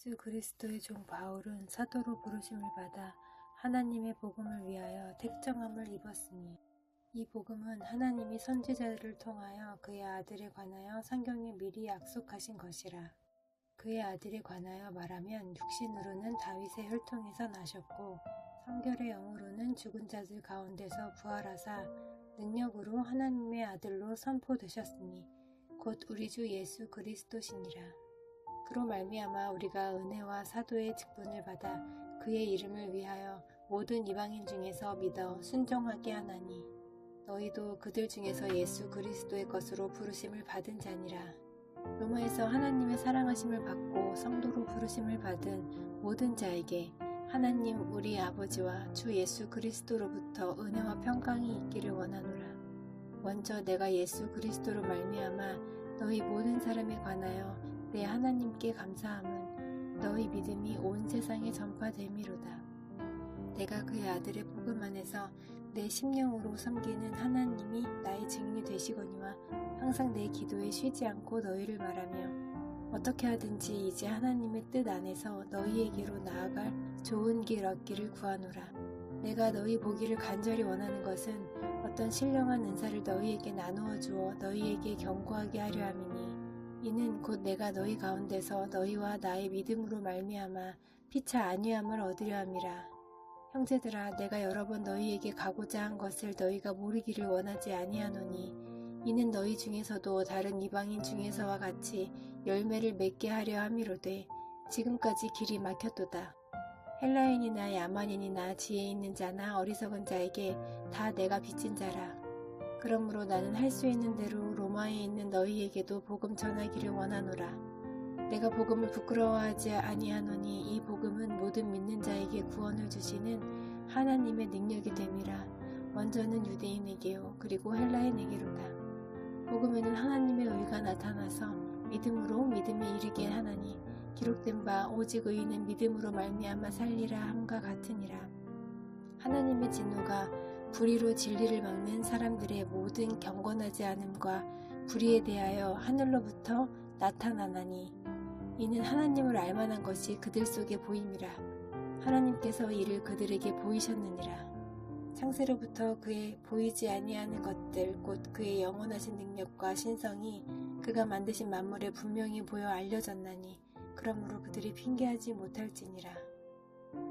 예수 그리스도의 종 바울은 사도로 부르심을 받아 하나님의 복음을 위하여 택정함을 입었으니 이 복음은 하나님이 선지자들을 통하여 그의 아들에 관하여 성경에 미리 약속하신 것이라. 그의 아들에 관하여 말하면 육신으로는 다윗의 혈통에서 나셨고 성결의 영으로는 죽은 자들 가운데서 부활하사 능력으로 하나님의 아들로 선포되셨으니 곧 우리 주 예수 그리스도시니라. 그로 말미암아 우리가 은혜와 사도의 직분을 받아 그의 이름을 위하여 모든 이방인 중에서 믿어 순종하게 하나니 너희도 그들 중에서 예수 그리스도의 것으로 부르심을 받은 자니라. 로마에서 하나님의 사랑하심을 받고 성도로 부르심을 받은 모든 자에게 하나님 우리 아버지와 주 예수 그리스도로부터 은혜와 평강이 있기를 원하노라. 먼저 내가 예수 그리스도로 말미암아 너희 모든 사람에 관하여 내 하나님께 감사함은 너희 믿음이 온 세상에 전파됨이로다. 내가 그의 아들의 복음 안에서 내 심령으로 섬기는 하나님이 나의 증인이 되시거니와 항상 내 기도에 쉬지 않고 너희를 말하며 어떻게 하든지 이제 하나님의 뜻 안에서 너희에게로 나아갈 좋은 길 얻기를 구하노라. 내가 너희 보기를 간절히 원하는 것은 어떤 신령한 은사를 너희에게 나누어 주어 너희에게 경고하게 하려 함이니 이는 곧 내가 너희 가운데서 너희와 나의 믿음으로 말미암아 피차 안위함을 얻으려 함이라. 형제들아, 내가 여러 번 너희에게 가고자 한 것을 너희가 모르기를 원하지 아니하노니 이는 너희 중에서도 다른 이방인 중에서와 같이 열매를 맺게 하려 함이로되 지금까지 길이 막혔도다. 헬라인이나 야만인이나 지혜 있는 자나 어리석은 자에게 다 내가 빚진 자라. 그러므로 나는 할 수 있는 대로 로마에 있는 너희에게도 복음 전하기를 원하노라. 내가 복음을 부끄러워하지 아니하노니 이 복음은 모든 믿는 자에게 구원을 주시는 하나님의 능력이 됨이라. 먼저는 유대인에게요 그리고 헬라인에게로다. 복음에는 하나님의 의가 나타나서 믿음으로 믿음에 이르게 하나니 기록된 바 오직 의인은 믿음으로 말미암아 살리라 함과 같으니라. 하나님의 진노가 불의로 진리를 막는 사람들의 모든 경건하지 않음과 불의에 대하여 하늘로부터 나타나나니 이는 하나님을 알만한 것이 그들 속에 보임이라. 하나님께서 이를 그들에게 보이셨느니라. 창세로부터 그의 보이지 아니하는 것들 곧 그의 영원하신 능력과 신성이 그가 만드신 만물에 분명히 보여 알려졌나니 그러므로 그들이 핑계하지 못할지니라.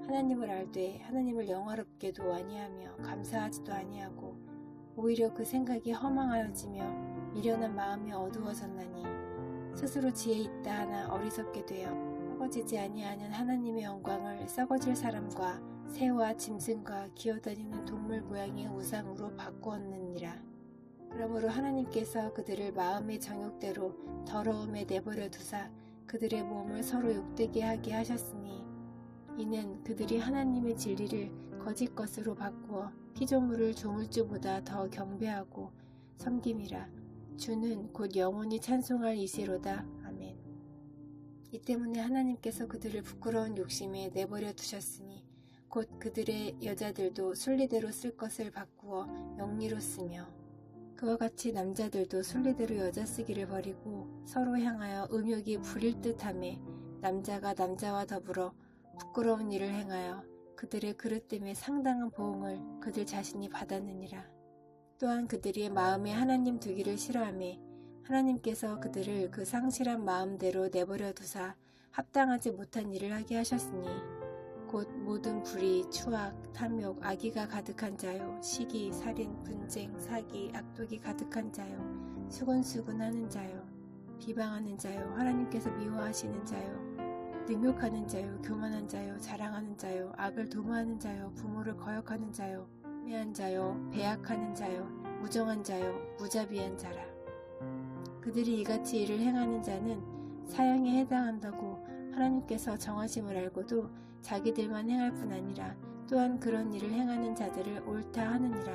하나님을 알되 하나님을 영화롭게도 아니하며 감사하지도 아니하고 오히려 그 생각이 허망하여지며 미련한 마음이 어두워졌나니 스스로 지혜 있다 하나 어리석게 되어 썩어지지 아니하는 하나님의 영광을 썩어질 사람과 새와 짐승과 기어다니는 동물 모양의 우상으로 바꾸었느니라. 그러므로 하나님께서 그들을 마음의 정욕대로 더러움에 내버려 두사 그들의 몸을 서로 욕되게 하게 하셨으니 이는 그들이 하나님의 진리를 거짓 것으로 바꾸어 피조물을 조물주보다 더 경배하고 섬김이라. 주는 곧 영원히 찬송할 이시로다. 아멘. 이 때문에 하나님께서 그들을 부끄러운 욕심에 내버려 두셨으니 곧 그들의 여자들도 순리대로 쓸 것을 바꾸어 영리로 쓰며 그와 같이 남자들도 순리대로 여자 쓰기를 버리고 서로 향하여 음욕이 부릴 듯하며 남자가 남자와 더불어 부끄러운 일을 행하여 그들의 그릇됨에 상당한 보응을 그들 자신이 받았느니라. 또한 그들이 마음에 하나님 두기를 싫어하며 하나님께서 그들을 그 상실한 마음대로 내버려 두사 합당하지 못한 일을 하게 하셨으니 곧 모든 불의, 추악, 탐욕, 악의가 가득한 자요 시기, 살인, 분쟁, 사기, 악독이 가득한 자요 수근수근하는 자요 비방하는 자요 하나님께서 미워하시는 자요 능욕하는 자요 교만한 자요 자랑하는 자요 악을 도모하는 자요 부모를 거역하는 자요 매한 자요 배약하는 자요 무정한 자요 무자비한 자라. 그들이 이같이 일을 행하는 자는 사형에 해당한다고 하나님께서 정하심을 알고도 자기들만 행할 뿐 아니라 또한 그런 일을 행하는 자들을 옳다 하느니라.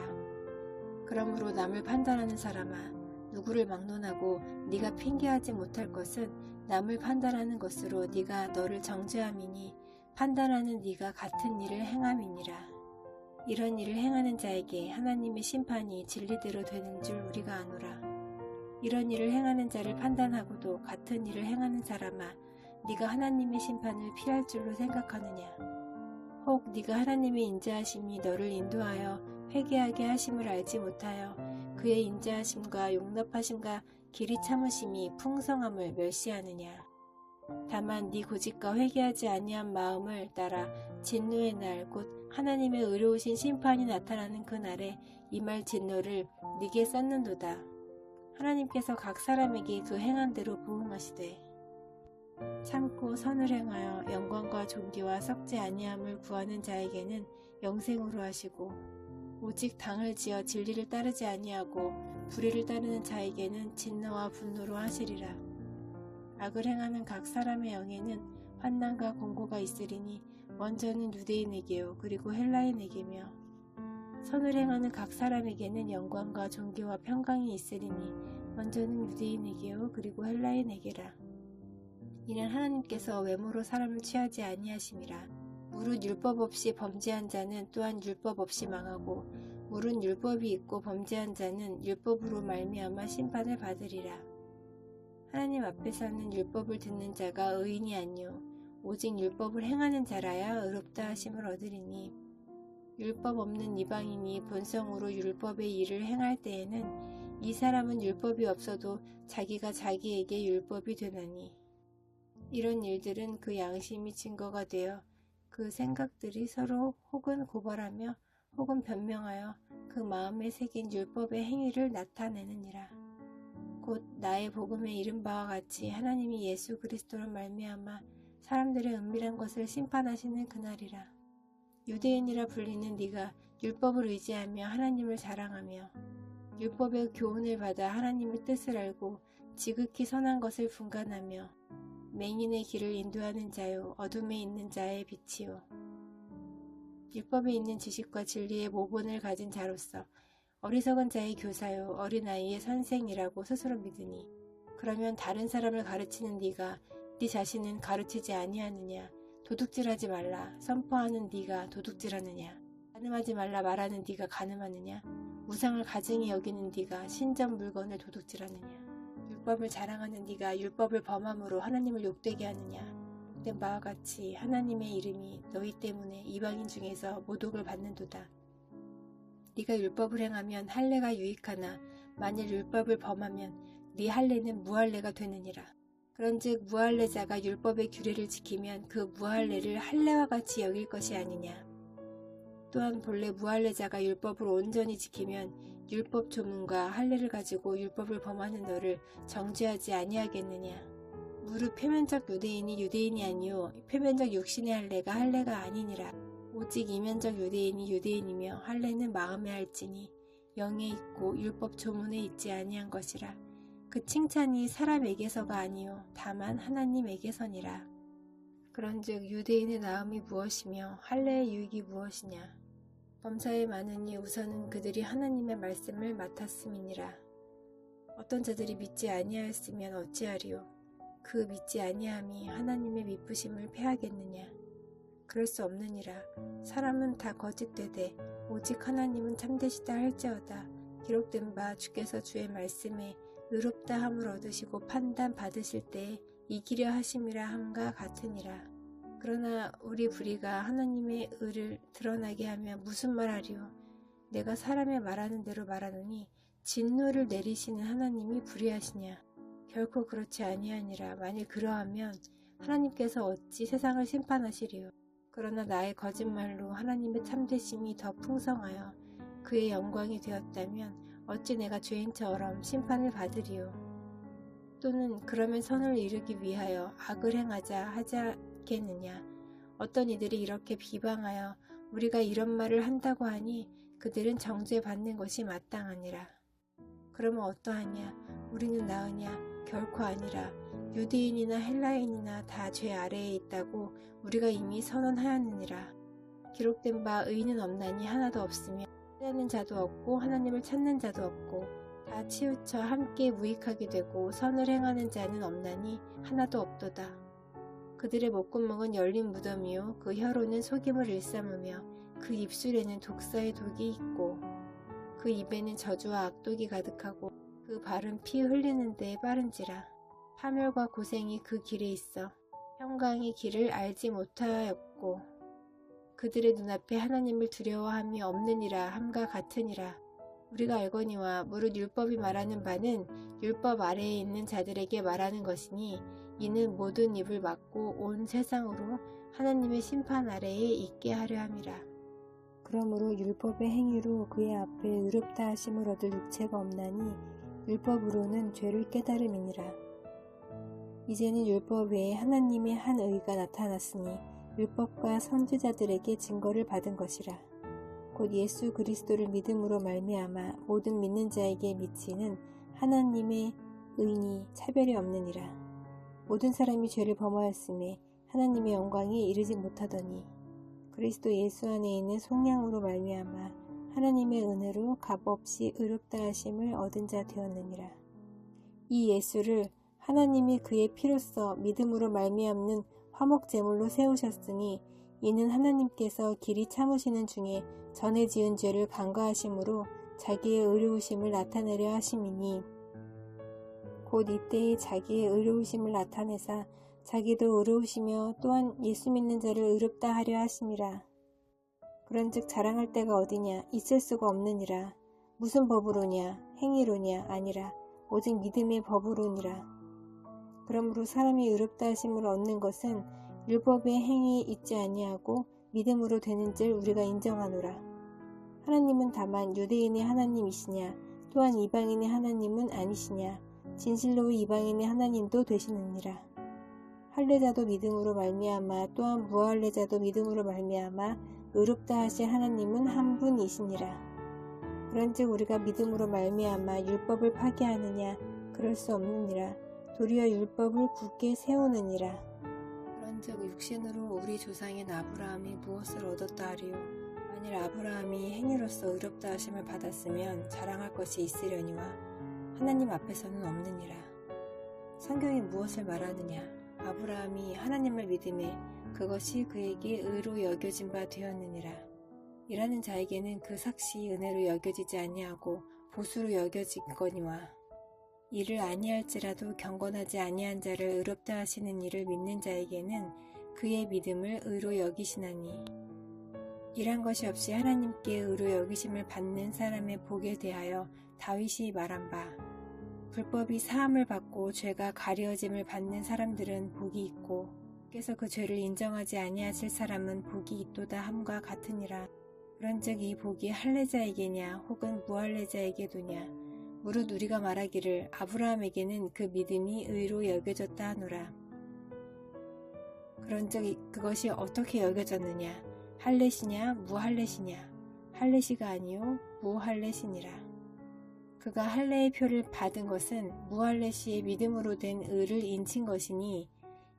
그러므로 남을 판단하는 사람아, 누구를 막론하고 네가 핑계하지 못할 것은 남을 판단하는 것으로 네가 너를 정죄함이니 판단하는 네가 같은 일을 행함이니라. 이런 일을 행하는 자에게 하나님의 심판이 진리대로 되는 줄 우리가 아노라. 이런 일을 행하는 자를 판단하고도 같은 일을 행하는 사람아, 네가 하나님의 심판을 피할 줄로 생각하느냐? 혹 네가 하나님의 인자하심이 너를 인도하여 회개하게 하심을 알지 못하여 그의 인자하심과 용납하심과 길이 참으심이 풍성함을 멸시하느냐? 다만 네 고집과 회개하지 아니한 마음을 따라 진노의 날 곧 하나님의 의로우신 심판이 나타나는 그 날에 임할 진노를 네게 쌓는도다. 하나님께서 각 사람에게 그 행한 대로 보응하시되 참고 선을 행하여 영광과 존귀와 썩지 아니함을 구하는 자에게는 영생으로 하시고 오직 당을 지어 진리를 따르지 아니하고 불의를 따르는 자에게는 진노와 분노로 하시리라. 악을 행하는 각 사람의 영에는 환난과 공고가 있으리니 먼저는 유대인에게요 그리고 헬라인에게며 선을 행하는 각 사람에게는 영광과 존귀와 평강이 있으리니 먼저는 유대인에게요 그리고 헬라인에게라. 이는 하나님께서 외모로 사람을 취하지 아니하심이라. 무릇 율법 없이 범죄한 자는 또한 율법 없이 망하고 무릇 율법이 있고 범죄한 자는 율법으로 말미암아 심판을 받으리라. 하나님 앞에서는 율법을 듣는 자가 의인이 아니요 오직 율법을 행하는 자라야 의롭다 하심을 얻으리니 율법 없는 이방인이 본성으로 율법의 일을 행할 때에는 이 사람은 율법이 없어도 자기가 자기에게 율법이 되나니 이런 일들은 그 양심이 증거가 되어 그 생각들이 서로 혹은 고발하며 혹은 변명하여 그 마음에 새긴 율법의 행위를 나타내느니라. 곧 나의 복음에 이른 바와 같이 하나님이 예수 그리스도로 말미암아 사람들의 은밀한 것을 심판하시는 그날이라. 유대인이라 불리는 네가 율법을 의지하며 하나님을 자랑하며 율법의 교훈을 받아 하나님의 뜻을 알고 지극히 선한 것을 분간하며 맹인의 길을 인도하는 자요 어둠에 있는 자의 빛이요 율법에 있는 지식과 진리의 모본을 가진 자로서 어리석은 자의 교사요 어린아이의 선생이라고 스스로 믿으니 그러면 다른 사람을 가르치는 네가 네 자신은 가르치지 아니하느냐? 도둑질하지 말라 선포하는 네가 도둑질하느냐? 간음하지 말라 말하는 네가 간음하느냐? 우상을 가증히 여기는 네가 신전 물건을 도둑질하느냐? 율법을 자랑하는 네가 율법을 범함으로 하나님을 욕되게 하느냐? 욕된 바와 같이 하나님의 이름이 너희 때문에 이방인 중에서 모독을 받는도다. 네가 율법을 행하면 할례가 유익하나 만일 율법을 범하면 네 할례는 무할례가 되느니라. 그런즉 무할례자가 율법의 규례를 지키면 그 무할례를 할례와 같이 여길 것이 아니냐. 또한 본래 무할례자가 율법을 온전히 지키면 율법 조문과 할례를 가지고 율법을 범하는 너를 정죄하지 아니하겠느냐. 무릇 표면적 유대인이 유대인이 아니요 표면적 육신의 할례가 할례가 아니니라. 오직 이면적 유대인이 유대인이며 할례는 마음에 할지니 영에 있고 율법 조문에 있지 아니한 것이라. 그 칭찬이 사람에게서가 아니요 다만 하나님에게서니라. 그런즉 유대인의 나음이 무엇이며 할례의 유익이 무엇이냐. 범사에 많으니 우선은 그들이 하나님의 말씀을 맡았음이니라. 어떤 자들이 믿지 아니하였으면 어찌하리요. 그 믿지 아니함이 하나님의 미쁘심을 패하겠느냐. 그럴 수 없느니라. 사람은 다 거짓되되 오직 하나님은 참되시다 할지어다. 기록된 바 주께서 주의 말씀에 의롭다 함을 얻으시고 판단 받으실 때에 이기려 하심이라 함과 같으니라. 그러나 우리 불의가 하나님의 의를 드러나게 하면 무슨 말하리요. 내가 사람의 말하는 대로 말하노니 진노를 내리시는 하나님이 불의하시냐. 결코 그렇지 아니하니라. 만일 그러하면 하나님께서 어찌 세상을 심판하시리요. 그러나 나의 거짓말로 하나님의 참되심이 더 풍성하여 그의 영광이 되었다면 어찌 내가 죄인처럼 심판을 받으리요. 또는 그러면 선을 이루기 위하여 악을 행하자 하지 않겠느냐. 어떤 이들이 이렇게 비방하여 우리가 이런 말을 한다고 하니 그들은 정죄받는 것이 마땅하니라. 그러면 어떠하냐. 우리는 나으냐. 결코 아니라. 유대인이나 헬라인이나 다 죄 아래에 있다고 우리가 이미 선언하였느니라. 기록된 바 의인은 없나니 하나도 없으며 찾는 자도 없고 하나님을 찾는 자도 없고 다 치우쳐 함께 무익하게 되고 선을 행하는 자는 없나니 하나도 없도다. 그들의 목구멍은 열린 무덤이요 그 혀로는 속임을 일삼으며 그 입술에는 독사의 독이 있고 그 입에는 저주와 악독이 가득하고 그 발은 피 흘리는 데에 빠른지라. 파멸과 고생이 그 길에 있어 평강의 길을 알지 못하였고 그들의 눈앞에 하나님을 두려워함이 없느니라 함과 같으니라. 우리가 알거니와 무릇 율법이 말하는 바는 율법 아래에 있는 자들에게 말하는 것이니 이는 모든 입을 막고 온 세상으로 하나님의 심판 아래에 있게 하려 함이라. 그러므로 율법의 행위로 그의 앞에 의롭다 하심을 얻을 육체가 없나니 율법으로는 죄를 깨달음이니라. 이제는 율법 외에 하나님의 한 의가 나타났으니 율법과 선지자들에게 증거를 받은 것이라. 곧 예수 그리스도를 믿음으로 말미암아 모든 믿는 자에게 미치는 하나님의 의니 차별이 없느니라. 모든 사람이 죄를 범하였음에 하나님의 영광에 이르지 못하더니 그리스도 예수 안에 있는 속량으로 말미암아 하나님의 은혜로 값없이 의롭다 하심을 얻은 자 되었느니라. 이 예수를 하나님이 그의 피로써 믿음으로 말미암는 화목 제물로 세우셨으니 이는 하나님께서 길이 참으시는 중에 전에 지은 죄를 간과하심으로 자기의 의로우심을 나타내려 하심이니 곧 이때에 자기의 의로우심을 나타내사 자기도 의로우시며 또한 예수 믿는 자를 의롭다 하려 하심이라. 그런즉 자랑할 데가 어디냐? 있을 수가 없느니라. 무슨 법으로냐? 행위로냐? 아니라 오직 믿음의 법으로니라. 그러므로 사람이 의롭다 하심을 얻는 것은 율법의 행위에 있지 아니하고 믿음으로 되는 줄 우리가 인정하노라. 하나님은 다만 유대인의 하나님이시냐? 또한 이방인의 하나님은 아니시냐? 진실로 이방인의 하나님도 되시느니라. 할례자도 믿음으로 말미암아 또한 무할례자도 믿음으로 말미암아 의롭다 하실 하나님은 한 분이시니라. 그런즉 우리가 믿음으로 말미암아 율법을 파기하느냐? 그럴 수 없느니라. 도리어 율법을 굳게 세우느니라. 그런즉 육신으로 우리 조상인 아브라함이 무엇을 얻었다 하리요? 만일 아브라함이 행위로서 의롭다 하심을 받았으면 자랑할 것이 있으려니와 하나님 앞에서는 없느니라. 성경이 무엇을 말하느냐? 아브라함이 하나님을 믿음에 그것이 그에게 의로 여겨진 바 되었느니라. 일하는 자에게는 그 삭시 은혜로 여겨지지 아니하고 보수로 여겨지거니와 이를 아니할지라도 경건하지 아니한 자를 의롭다 하시는 이를 믿는 자에게는 그의 믿음을 의로 여기시나니 일한 것이 없이 하나님께 의로 여기심을 받는 사람의 복에 대하여 다윗이 말한 바 불법이 사함을 받고 죄가 가려짐을 받는 사람들은 복이 있고 께서 그 죄를 인정하지 아니하실 사람은 복이 있도다 함과 같으니라. 그런즉 이 복이 할례자에게냐 혹은 무할례자에게도냐 무릇 우리가 말하기를 아브라함에게는 그 믿음이 의로 여겨졌다 하노라. 그런즉 그것이 어떻게 여겨졌느냐? 할례시냐 무할례시냐? 할례시가 아니요 무할례시니라. 그가 할례의 표를 받은 것은 무할례시의 믿음으로 된 의를 인친 것이니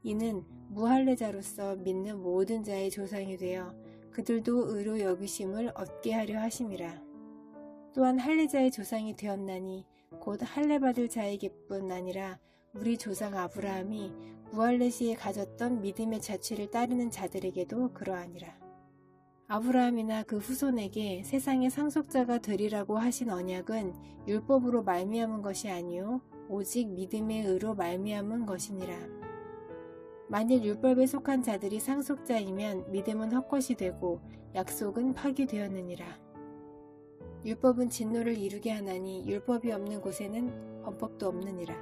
이는 무할례자로서 믿는 모든 자의 조상이 되어 그들도 의로 여기심을 얻게 하려 하심이라. 또한 할례자의 조상이 되었나니 곧 할례받을 자에게뿐 아니라 우리 조상 아브라함이 무할례시에 가졌던 믿음의 자취를 따르는 자들에게도 그러하니라. 아브라함이나 그 후손에게 세상의 상속자가 되리라고 하신 언약은 율법으로 말미암은 것이 아니요 오직 믿음의 의로 말미암은 것이니라. 만일 율법에 속한 자들이 상속자이면 믿음은 헛것이 되고 약속은 파기되었느니라. 율법은 진노를 이루게 하나니 율법이 없는 곳에는 범법도 없느니라.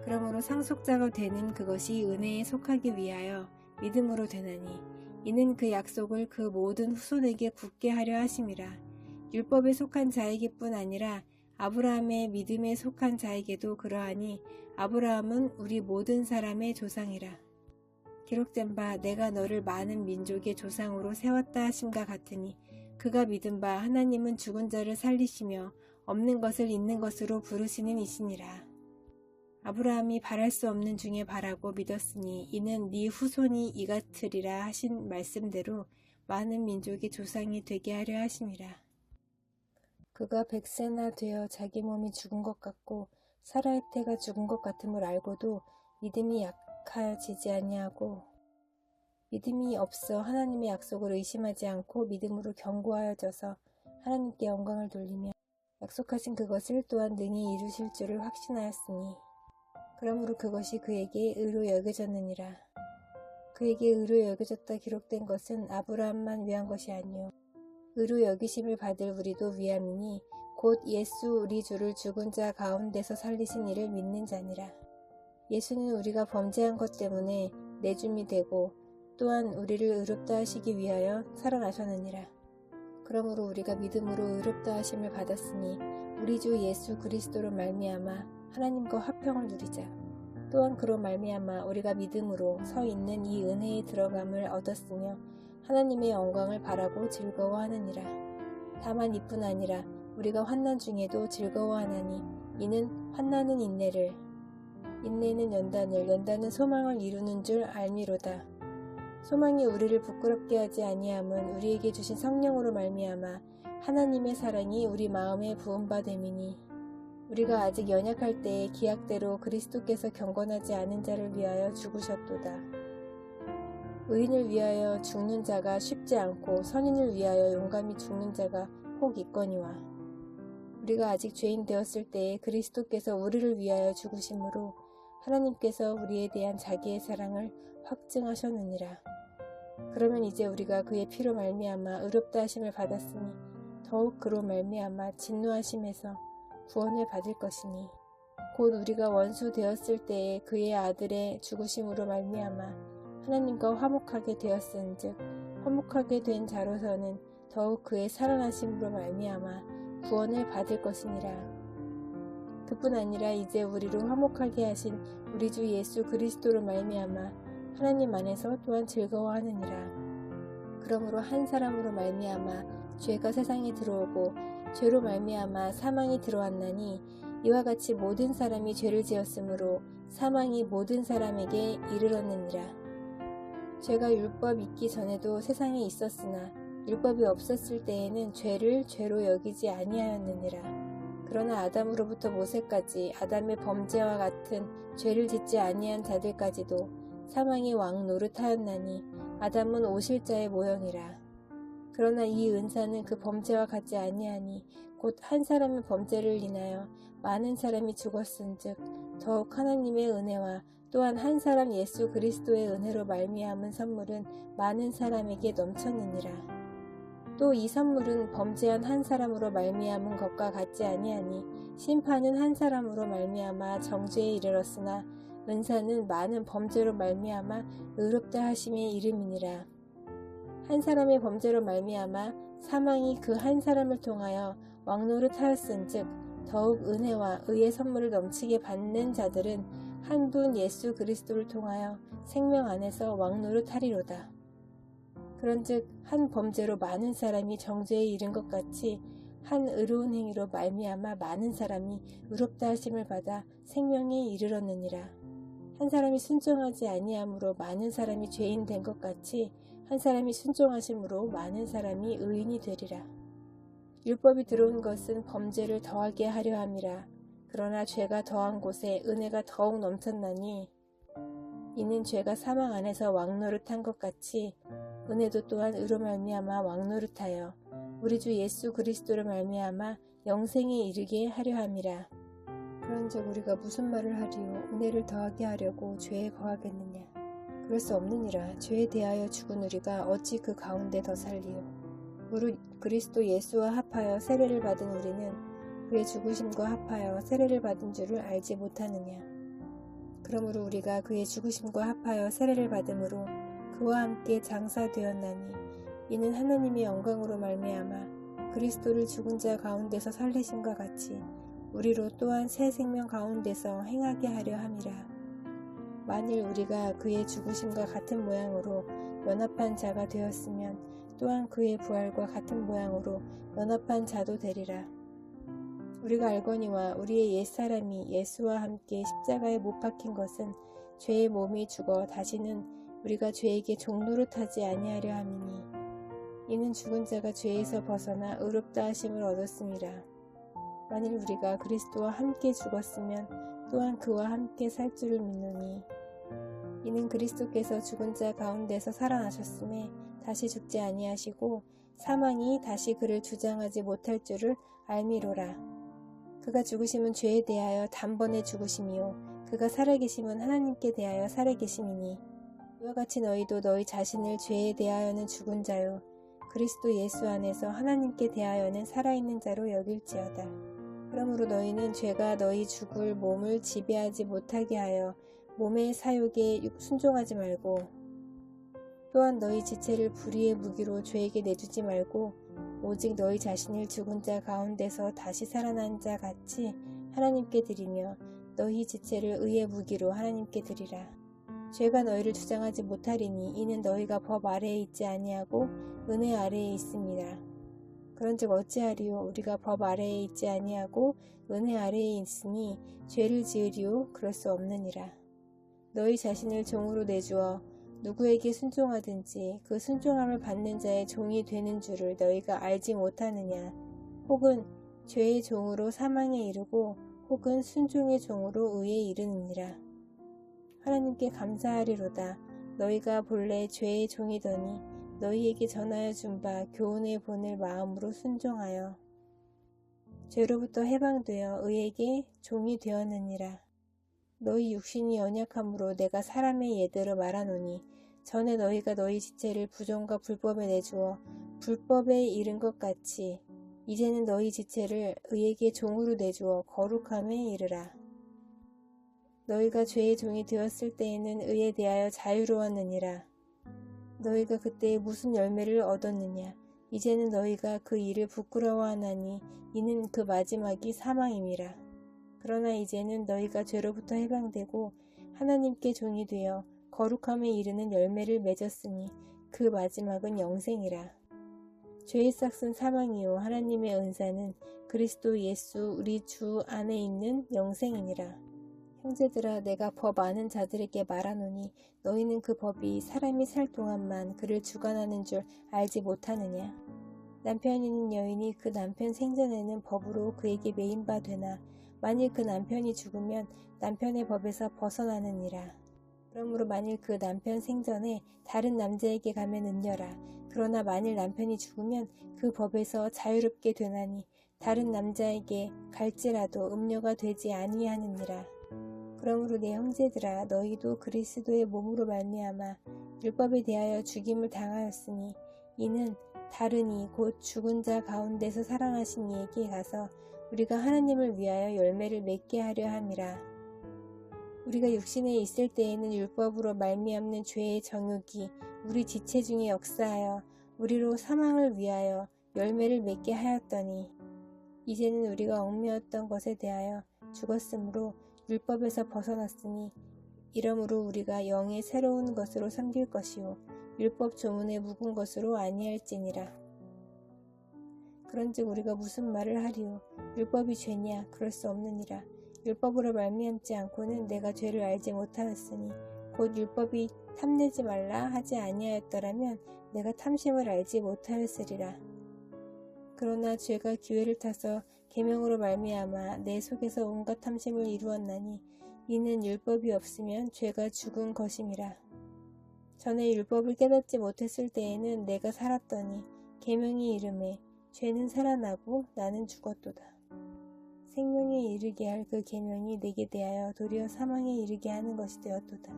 그러므로 상속자가 되는 그것이 은혜에 속하기 위하여 믿음으로 되나니 이는 그 약속을 그 모든 후손에게 굳게 하려 하심이라. 율법에 속한 자에게뿐 아니라 아브라함의 믿음에 속한 자에게도 그러하니 아브라함은 우리 모든 사람의 조상이라. 기록된 바 내가 너를 많은 민족의 조상으로 세웠다 하심과 같으니 그가 믿은 바 하나님은 죽은 자를 살리시며 없는 것을 있는 것으로 부르시는 이시니라. 아브라함이 바랄 수 없는 중에 바라고 믿었으니 이는 네 후손이 이같으리라 하신 말씀대로 많은 민족의 조상이 되게 하려 하심이라. 그가 100세나 되어 자기 몸이 죽은 것 같고 사라의 태가 죽은 것 같음을 알고도 믿음이 약해지지 아니하고 믿음이 없어 하나님의 약속을 의심하지 않고 믿음으로 견고하여져서 하나님께 영광을 돌리며 약속하신 그것을 또한 능히 이루실 줄을 확신하였으니 그러므로 그것이 그에게 의로 여겨졌느니라. 그에게 의로 여겨졌다 기록된 것은 아브라함만 위한 것이 아니요 의로 여기심을 받을 우리도 위함이니 곧 예수 우리 주를 죽은 자 가운데서 살리신 이를 믿는 자니라. 예수는 우리가 범죄한 것 때문에 내줌이 되고 또한 우리를 의롭다 하시기 위하여 살아나셨느니라. 그러므로 우리가 믿음으로 의롭다 하심을 받았으니 우리 주 예수 그리스도로 말미암아 하나님과 화평을 누리자. 또한 그로 말미암아 우리가 믿음으로 서 있는 이 은혜에 들어감을 얻었으며 하나님의 영광을 바라고 즐거워하느니라. 다만 이뿐 아니라 우리가 환난 중에도 즐거워하나니 이는 환난은 인내를, 인내는 연단을, 연단은 소망을 이루는 줄 알미로다. 소망이 우리를 부끄럽게 하지 아니함은 우리에게 주신 성령으로 말미암아 하나님의 사랑이 우리 마음에 부음바 됨이니 우리가 아직 연약할 때에 기약대로 그리스도께서 경건하지 않은 자를 위하여 죽으셨도다. 의인을 위하여 죽는 자가 쉽지 않고 선인을 위하여 용감히 죽는 자가 혹 있거니와 우리가 아직 죄인 되었을 때에 그리스도께서 우리를 위하여 죽으심으로 하나님께서 우리에 대한 자기의 사랑을 확증하셨느니라. 그러면 이제 우리가 그의 피로 말미암아 의롭다 하심을 받았으니 더욱 그로 말미암아 진노하심에서 구원을 받을 것이니 곧 우리가 원수 되었을 때에 그의 아들의 죽으심으로 말미암아 하나님과 화목하게 되었은즉 화목하게 된 자로서는 더욱 그의 살아나심으로 말미암아 구원을 받을 것이니라. 그뿐 아니라 이제 우리로 화목하게 하신 우리 주 예수 그리스도로 말미암아 하나님 안에서 또한 즐거워하느니라. 그러므로 한 사람으로 말미암아 죄가 세상에 들어오고 죄로 말미암아 사망이 들어왔나니 이와 같이 모든 사람이 죄를 지었으므로 사망이 모든 사람에게 이르렀느니라. 죄가 율법 있기 전에도 세상에 있었으나 율법이 없었을 때에는 죄를 죄로 여기지 아니하였느니라. 그러나 아담으로부터 모세까지 아담의 범죄와 같은 죄를 짓지 아니한 자들까지도 사망의 왕 노릇하였나니 아담은 오실자의 모형이라. 그러나 이 은사는 그 범죄와 같지 아니하니 곧 한 사람의 범죄를 인하여 많은 사람이 죽었은즉 더욱 하나님의 은혜와 또한 한 사람 예수 그리스도의 은혜로 말미암은 선물은 많은 사람에게 넘쳤느니라. 또 이 선물은 범죄한 한 사람으로 말미암은 것과 같지 아니하니 심판은 한 사람으로 말미암아 정죄에 이르렀으나 은사는 많은 범죄로 말미암아 의롭다 하심의 이름이니라. 한 사람의 범죄로 말미암아 사망이 그 한 사람을 통하여 왕노릇하였은즉 더욱 은혜와 의의 선물을 넘치게 받는 자들은 한 분 예수 그리스도를 통하여 생명 안에서 왕노릇하리로다. 그런즉 한 범죄로 많은 사람이 정죄에 이른 것 같이 한 의로운 행위로 말미암아 많은 사람이 의롭다 하심을 받아 생명에 이르렀느니라. 한 사람이 순종하지 아니함으로 많은 사람이 죄인 된 것 같이 한 사람이 순종하심으로 많은 사람이 의인이 되리라. 율법이 들어온 것은 범죄를 더하게 하려 함이라. 그러나 죄가 더한 곳에 은혜가 더욱 넘쳤나니 이는 죄가 사망 안에서 왕노릇한 것 같이 은혜도 또한 의로 말미암아 왕노릇하여 우리 주 예수 그리스도로 말미암아 영생에 이르게 하려 함이라. 그런즉 우리가 무슨 말을 하리요? 은혜를 더하게 하려고 죄에 거하겠느냐? 그럴 수 없느니라. 죄에 대하여 죽은 우리가 어찌 그 가운데 더 살리요? 무릇 그리스도 예수와 합하여 세례를 받은 우리는 그의 죽으심과 합하여 세례를 받은 줄을 알지 못하느냐? 그러므로 우리가 그의 죽으심과 합하여 세례를 받음으로 그와 함께 장사되었나니 이는 하나님의 영광으로 말미암아 그리스도를 죽은 자 가운데서 살리심과 같이 우리로 또한 새 생명 가운데서 행하게 하려 함이라. 만일 우리가 그의 죽으심과 같은 모양으로 연합한 자가 되었으면 또한 그의 부활과 같은 모양으로 연합한 자도 되리라. 우리가 알거니와 우리의 옛사람이 예수와 함께 십자가에 못 박힌 것은 죄의 몸이 죽어 다시는 우리가 죄에게 종노릇하지 아니하려 함이니 이는 죽은 자가 죄에서 벗어나 의롭다 하심을 얻었음이라. 만일 우리가 그리스도와 함께 죽었으면 또한 그와 함께 살 줄을 믿노니 이는 그리스도께서 죽은 자 가운데서 살아나셨음에 다시 죽지 아니하시고 사망이 다시 그를 주장하지 못할 줄을 알미로라. 그가 죽으심은 죄에 대하여 단번에 죽으심이요 그가 살아계심은 하나님께 대하여 살아계심이니 이와 같이 너희도 너희 자신을 죄에 대하여는 죽은 자요 그리스도 예수 안에서 하나님께 대하여는 살아있는 자로 여길지어다. 그러므로 너희는 죄가 너희 죽을 몸을 지배하지 못하게 하여 몸의 사욕에 순종하지 말고 또한 너희 지체를 불의의 무기로 죄에게 내주지 말고 오직 너희 자신을 죽은 자 가운데서 다시 살아난 자 같이 하나님께 드리며 너희 지체를 의의 무기로 하나님께 드리라. 죄가 너희를 주장하지 못하리니 이는 너희가 법 아래에 있지 아니하고 은혜 아래에 있습니다. 그런즉 어찌하리요? 우리가 법 아래에 있지 아니하고 은혜 아래에 있으니 죄를 지으리요? 그럴 수 없느니라. 너희 자신을 종으로 내주어 누구에게 순종하든지 그 순종함을 받는 자의 종이 되는 줄을 너희가 알지 못하느냐? 혹은 죄의 종으로 사망에 이르고 혹은 순종의 종으로 의에 이르느니라. 하나님께 감사하리로다. 너희가 본래 죄의 종이더니 너희에게 전하여 준 바 교훈의 본을 마음으로 순종하여 죄로부터 해방되어 의에게 종이 되었느니라. 너희 육신이 연약함으로 내가 사람의 예대로 말하노니 전에 너희가 너희 지체를 부정과 불법에 내주어 불법에 이른 것 같이 이제는 너희 지체를 의에게 종으로 내주어 거룩함에 이르라. 너희가 죄의 종이 되었을 때에는 의에 대하여 자유로웠느니라. 너희가 그때 무슨 열매를 얻었느냐? 이제는 너희가 그 일을 부끄러워하나니 이는 그 마지막이 사망임이라. 그러나 이제는 너희가 죄로부터 해방되고 하나님께 종이 되어 거룩함에 이르는 열매를 맺었으니 그 마지막은 영생이라. 죄의 싹은 사망이요 하나님의 은사는 그리스도 예수 우리 주 안에 있는 영생이니라. 형제들아 내가 법 아는 자들에게 말하노니 너희는 그 법이 사람이 살 동안만 그를 주관하는 줄 알지 못하느냐. 남편 있는 여인이 그 남편 생전에는 법으로 그에게 매인 바 되나 만일 그 남편이 죽으면 남편의 법에서 벗어나느니라. 그러므로 만일 그 남편 생전에 다른 남자에게 가면 음녀라. 그러나 만일 남편이 죽으면 그 법에서 자유롭게 되나니 다른 남자에게 갈지라도 음녀가 되지 아니하느니라. 그러므로 내 형제들아 너희도 그리스도의 몸으로 말미암아 율법에 대하여 죽임을 당하였으니 이는 다르니 곧 죽은 자 가운데서 살아나신 이에게 가서 우리가 하나님을 위하여 열매를 맺게 하려 함이라. 우리가 육신에 있을 때에는 율법으로 말미암는 죄의 정욕이 우리 지체 중에 역사하여 우리로 사망을 위하여 열매를 맺게 하였더니 이제는 우리가 얽매였던 것에 대하여 죽었으므로 율법에서 벗어났으니 이러므로 우리가 영의 새로운 것으로 섬길 것이요 율법 조문에 묵은 것으로 아니할지니라. 그런즉 우리가 무슨 말을 하리요? 율법이 죄냐? 그럴 수 없느니라. 율법으로 말미암지 않고는 내가 죄를 알지 못하였으니 곧 율법이 탐내지 말라 하지 아니하였더라면 내가 탐심을 알지 못하였으리라. 그러나 죄가 기회를 타서 계명으로 말미암아 내 속에서 온갖 탐심을 이루었나니 이는 율법이 없으면 죄가 죽은 것임이라. 전에 율법을 깨닫지 못했을 때에는 내가 살았더니 계명이 이르매 죄는 살아나고 나는 죽었도다. 생명에 이르게 할 그 계명이 내게 대하여 도리어 사망에 이르게 하는 것이 되었도다.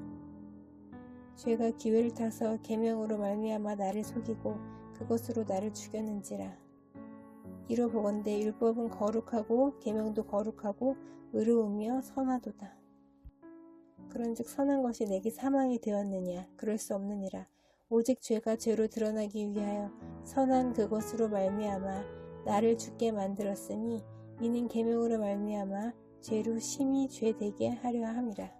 죄가 기회를 타서 계명으로 말미암아 나를 속이고 그것으로 나를 죽였는지라. 이로 보건대 율법은 거룩하고 계명도 거룩하고 의로우며 선하도다. 그런즉 선한 것이 내게 사망이 되었느냐? 그럴 수 없느니라. 오직 죄가 죄로 드러나기 위하여 선한 그것으로 말미암아 나를 죽게 만들었으니 이는 계명으로 말미암아 죄로 심히 죄되게 하려 함이라.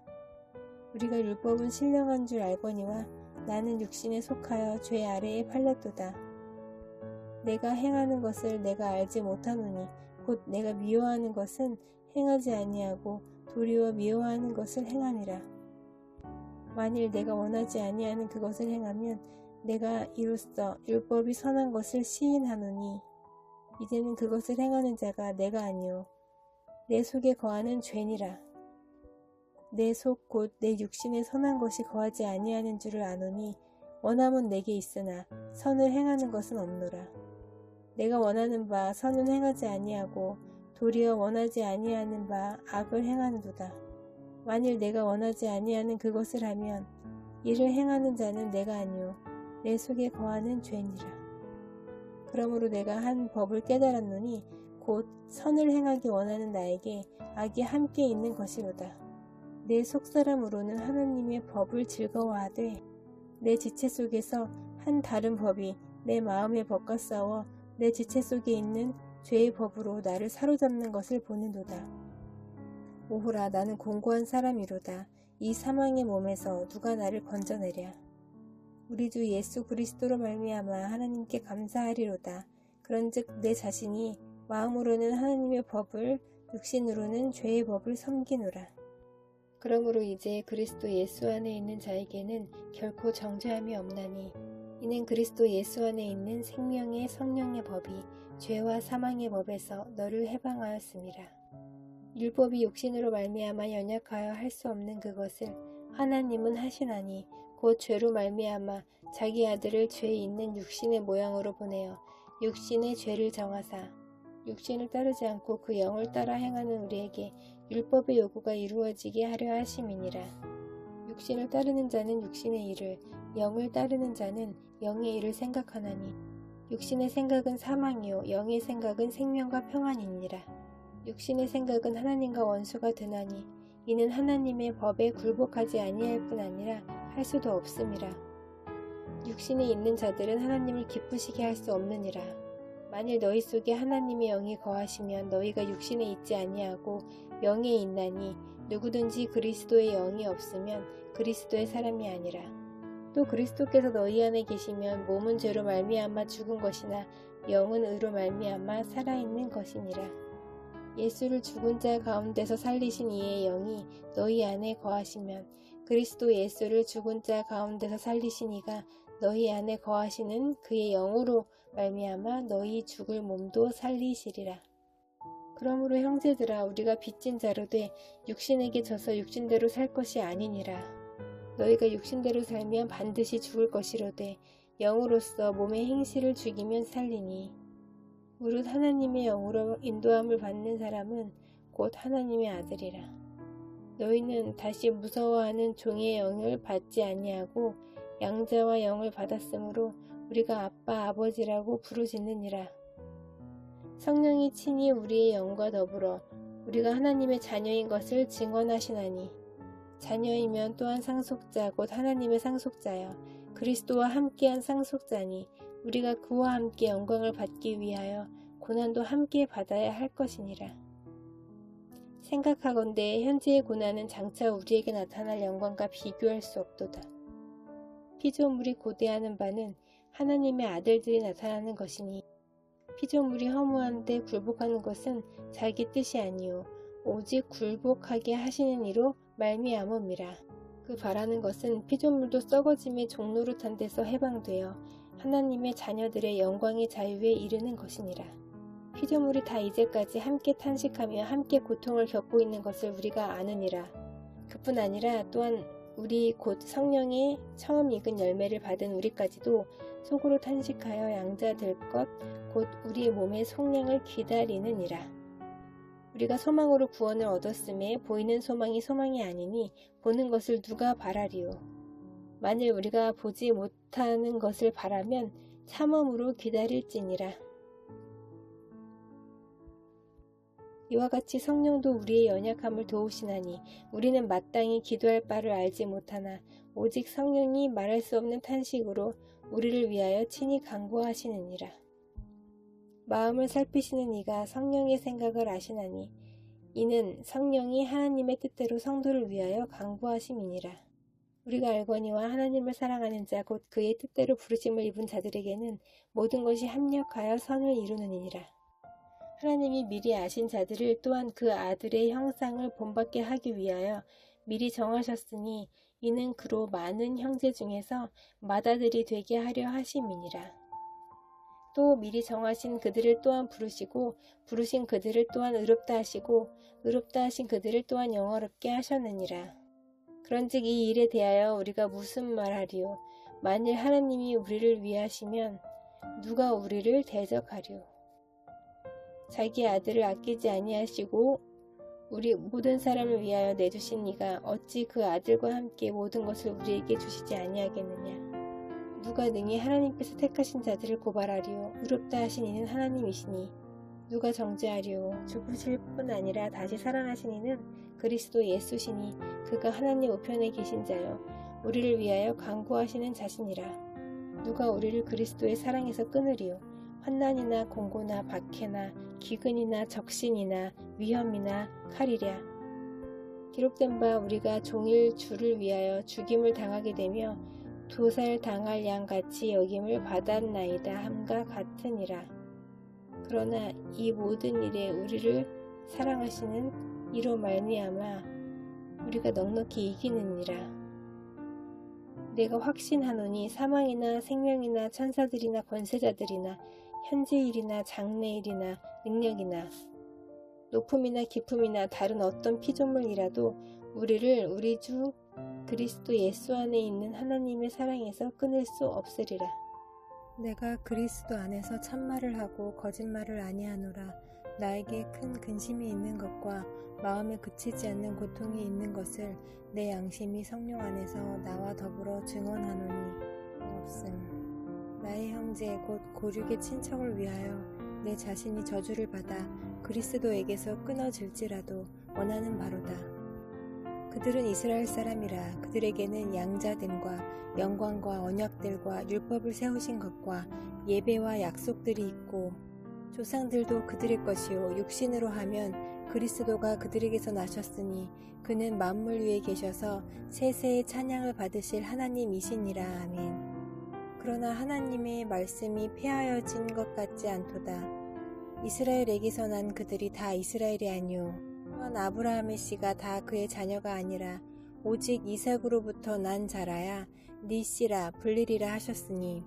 우리가 율법은 신령한 줄 알거니와 나는 육신에 속하여 죄 아래에 팔렸도다. 내가 행하는 것을 내가 알지 못하노니 곧 내가 미워하는 것은 행하지 아니하고 도리어 미워하는 것을 행함이라. 만일 내가 원하지 아니하는 그것을 행하면 내가 이로써 율법이 선한 것을 시인하노니 이제는 그것을 행하는 자가 내가 아니요 내 속에 거하는 죄니라. 내 속 곧 내 육신에 선한 것이 거하지 아니하는 줄을 아노니 원함은 내게 있으나 선을 행하는 것은 없노라. 내가 원하는 바 선은 행하지 아니하고 도리어 원하지 아니하는 바 악을 행하는도다. 만일 내가 원하지 아니하는 그것을 하면 이를 행하는 자는 내가 아니요 내 속에 거하는 죄니라. 그러므로 내가 한 법을 깨달았노니 곧 선을 행하기 원하는 나에게 악이 함께 있는 것이로다. 내 속사람으로는 하나님의 법을 즐거워하되 내 지체 속에서 한 다른 법이 내 마음의 법과 싸워 내 지체 속에 있는 죄의 법으로 나를 사로잡는 것을 보는도다. 오호라, 나는 공고한 사람이로다. 이 사망의 몸에서 누가 나를 건져내랴. 우리 주 예수 그리스도로 말미암아 하나님께 감사하리로다. 그런즉 내 자신이 마음으로는 하나님의 법을, 육신으로는 죄의 법을 섬기노라. 그러므로 이제 그리스도 예수 안에 있는 자에게는 결코 정죄함이 없나니 이는 그리스도 예수 안에 있는 생명의 성령의 법이 죄와 사망의 법에서 너를 해방하였음이라. 율법이 육신으로 말미암아 연약하여 할 수 없는 그것을 하나님은 하시나니 곧 죄로 말미암아 자기 아들을 죄 있는 육신의 모양으로 보내어 육신의 죄를 정하사 육신을 따르지 않고 그 영을 따라 행하는 우리에게 율법의 요구가 이루어지게 하려 하심이니라. 육신을 따르는 자는 육신의 일을, 영을 따르는 자는 영의 일을 생각하나니 육신의 생각은 사망이요 영의 생각은 생명과 평안이니라. 육신의 생각은 하나님과 원수가 되나니 이는 하나님의 법에 굴복하지 아니할 뿐 아니라 할 수도 없음이라. 육신에 있는 자들은 하나님을 기쁘시게 할 수 없느니라. 만일 너희 속에 하나님의 영이 거하시면 너희가 육신에 있지 아니하고 영에 있나니 누구든지 그리스도의 영이 없으면 그리스도의 사람이 아니라. 또 그리스도께서 너희 안에 계시면 몸은 죄로 말미암아 죽은 것이나 영은 의로 말미암아 살아있는 것이니라. 예수를 죽은 자 가운데서 살리신 이의 영이 너희 안에 거하시면 그리스도 예수를 죽은 자 가운데서 살리신 이가 너희 안에 거하시는 그의 영으로 말미암아 너희 죽을 몸도 살리시리라. 그러므로 형제들아, 우리가 빚진 자로 돼 육신에게 져서 육신대로 살 것이 아니니라. 너희가 육신대로 살면 반드시 죽을 것이로되 영으로서 몸의 행실을 죽이면 살리니 무릇 하나님의 영으로 인도함을 받는 사람은 곧 하나님의 아들이라. 너희는 다시 무서워하는 종의 영을 받지 아니하고 양자와 영을 받았으므로 우리가 아빠 아버지라고 부르짖느니라. 성령이 친히 우리의 영과 더불어 우리가 하나님의 자녀인 것을 증언하시나니 자녀이면 또한 상속자 곧 하나님의 상속자여 그리스도와 함께한 상속자니 우리가 그와 함께 영광을 받기 위하여 고난도 함께 받아야 할 것이니라. 생각하건대 현재의 고난은 장차 우리에게 나타날 영광과 비교할 수 없도다. 피조물이 고대하는 바는 하나님의 아들들이 나타나는 것이니 피조물이 허무한 데 굴복하는 것은 자기 뜻이 아니요 오직 굴복하게 하시는 이로 말미암음이라. 그 바라는 것은 피조물도 썩어짐의 종노릇한 데서 해방되어 하나님의 자녀들의 영광의 자유에 이르는 것이니라. 피조물이 다 이제까지 함께 탄식하며 함께 고통을 겪고 있는 것을 우리가 아느니라. 그뿐 아니라 또한 우리 곧 성령이 처음 익은 열매를 받은 우리까지도 속으로 탄식하여 양자 될 것 곧 우리 몸의 속량을 기다리느니라. 우리가 소망으로 구원을 얻었음에 보이는 소망이 소망이 아니니 보는 것을 누가 바라리요. 만일 우리가 보지 못하는 것을 바라면 참음으로 기다릴지니라. 이와 같이 성령도 우리의 연약함을 도우시나니 우리는 마땅히 기도할 바를 알지 못하나 오직 성령이 말할 수 없는 탄식으로 우리를 위하여 친히 간구하시느니라. 마음을 살피시는 이가 성령의 생각을 아시나니 이는 성령이 하나님의 뜻대로 성도를 위하여 간구하심이니라. 우리가 알거니와 하나님을 사랑하는 자 곧 그의 뜻대로 부르심을 입은 자들에게는 모든 것이 합력하여 선을 이루느니라. 하나님이 미리 아신 자들을 또한 그 아들의 형상을 본받게 하기 위하여 미리 정하셨으니 이는 그로 많은 형제 중에서 맏아들이 되게 하려 하심이니라. 또 미리 정하신 그들을 또한 부르시고 부르신 그들을 또한 의롭다 하시고 의롭다 하신 그들을 또한 영화롭게 하셨느니라. 그런즉 이 일에 대하여 우리가 무슨 말하리요? 만일 하나님이 우리를 위하시면 누가 우리를 대적하리요? 자기 아들을 아끼지 아니하시고 우리 모든 사람을 위하여 내주신 이가 어찌 그 아들과 함께 모든 것을 우리에게 주시지 아니하겠느냐. 누가 능히 하나님께서 택하신 자들을 고발하리요. 의롭다 하신 이는 하나님이시니 누가 정죄하리요. 죽으실 뿐 아니라 다시 살아나신 이는 그리스도 예수시니 그가 하나님 우편에 계신 자요 우리를 위하여 간구하시는 자시니라. 누가 우리를 그리스도의 사랑에서 끊으리요. 환난이나 공고나 박해나 기근이나 적신이나 위험이나 칼이랴. 기록된 바 우리가 종일 주를 위하여 죽임을 당하게 되며 도살 당할 양같이 여김을 받았나이다 함과 같으니라. 그러나 이 모든 일에 우리를 사랑하시는 이로 말미암아 우리가 넉넉히 이기느니라. 내가 확신하노니 사망이나 생명이나 천사들이나 권세자들이나 현재일이나 장래일이나 능력이나 높음이나 깊음이나 다른 어떤 피조물이라도 우리를 우리 주 그리스도 예수 안에 있는 하나님의 사랑에서 끊을 수 없으리라. 내가 그리스도 안에서 참말을 하고 거짓말을 아니하노라. 나에게 큰 근심이 있는 것과 마음에 그치지 않는 고통이 있는 것을 내 양심이 성령 안에서 나와 더불어 증언하노니 없음. 나의 형제 곧 고륙의 친척을 위하여 내 자신이 저주를 받아 그리스도에게서 끊어질지라도 원하는 바로다. 그들은 이스라엘 사람이라. 그들에게는 양자됨과 영광과 언약들과 율법을 세우신 것과 예배와 약속들이 있고 조상들도 그들의 것이요 육신으로 하면 그리스도가 그들에게서 나셨으니 그는 만물 위에 계셔서 세세의 찬양을 받으실 하나님이시니라. 아멘. 그러나 하나님의 말씀이 폐하여진 것 같지 않도다. 이스라엘에게서 난 그들이 다 이스라엘이 아니요 또한 아브라함의 씨가 다 그의 자녀가 아니라 오직 이삭으로부터 난 자라야 네 씨라 불리리라 하셨으니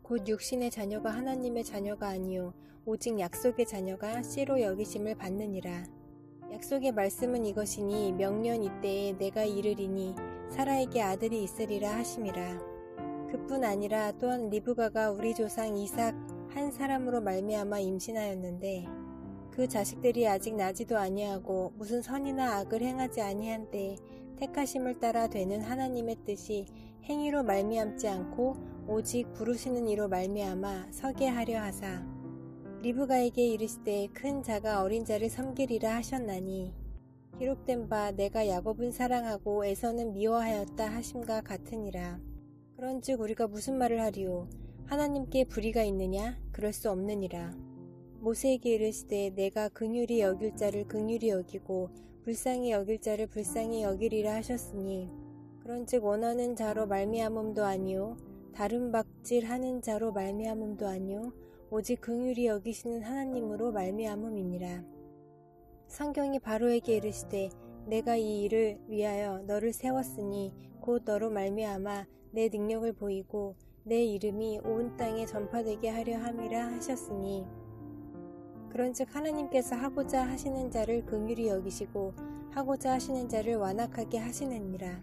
곧 육신의 자녀가 하나님의 자녀가 아니요 오직 약속의 자녀가 씨로 여기심을 받느니라. 약속의 말씀은 이것이니 명년 이때에 내가 이르리니 사라에게 아들이 있으리라 하심이라. 그뿐 아니라 또한 리브가가 우리 조상 이삭 한 사람으로 말미암아 임신하였는데 그 자식들이 아직 나지도 아니하고 무슨 선이나 악을 행하지 아니한 때에 택하심을 따라 되는 하나님의 뜻이 행위로 말미암지 않고 오직 부르시는 이로 말미암아 서게 하려 하사 리브가에게 이르시되 큰 자가 어린 자를 섬기리라 하셨나니 기록된 바 내가 야곱은 사랑하고 에서는 미워하였다 하심과 같으니라. 그런즉 우리가 무슨 말을 하리요? 하나님께 불의가 있느냐? 그럴 수 없느니라. 모세에게 이르시되 내가 긍휼히 여길 자를 긍휼히 여기고 불쌍히 여길 자를 불쌍히 여기리라 하셨으니 그런즉 원하는 자로 말미암음도 아니요 다른 박질하는 자로 말미암음도 아니요 오직 긍휼히 여기시는 하나님으로 말미암음이니라. 성경이 바로에게 이르시되 내가 이 일을 위하여 너를 세웠으니 곧 너로 말미암아 내 능력을 보이고 내 이름이 온 땅에 전파되게 하려 함이라 하셨으니 그런즉 하나님께서 하고자 하시는 자를 긍휼히 여기시고 하고자 하시는 자를 완악하게 하시느니라.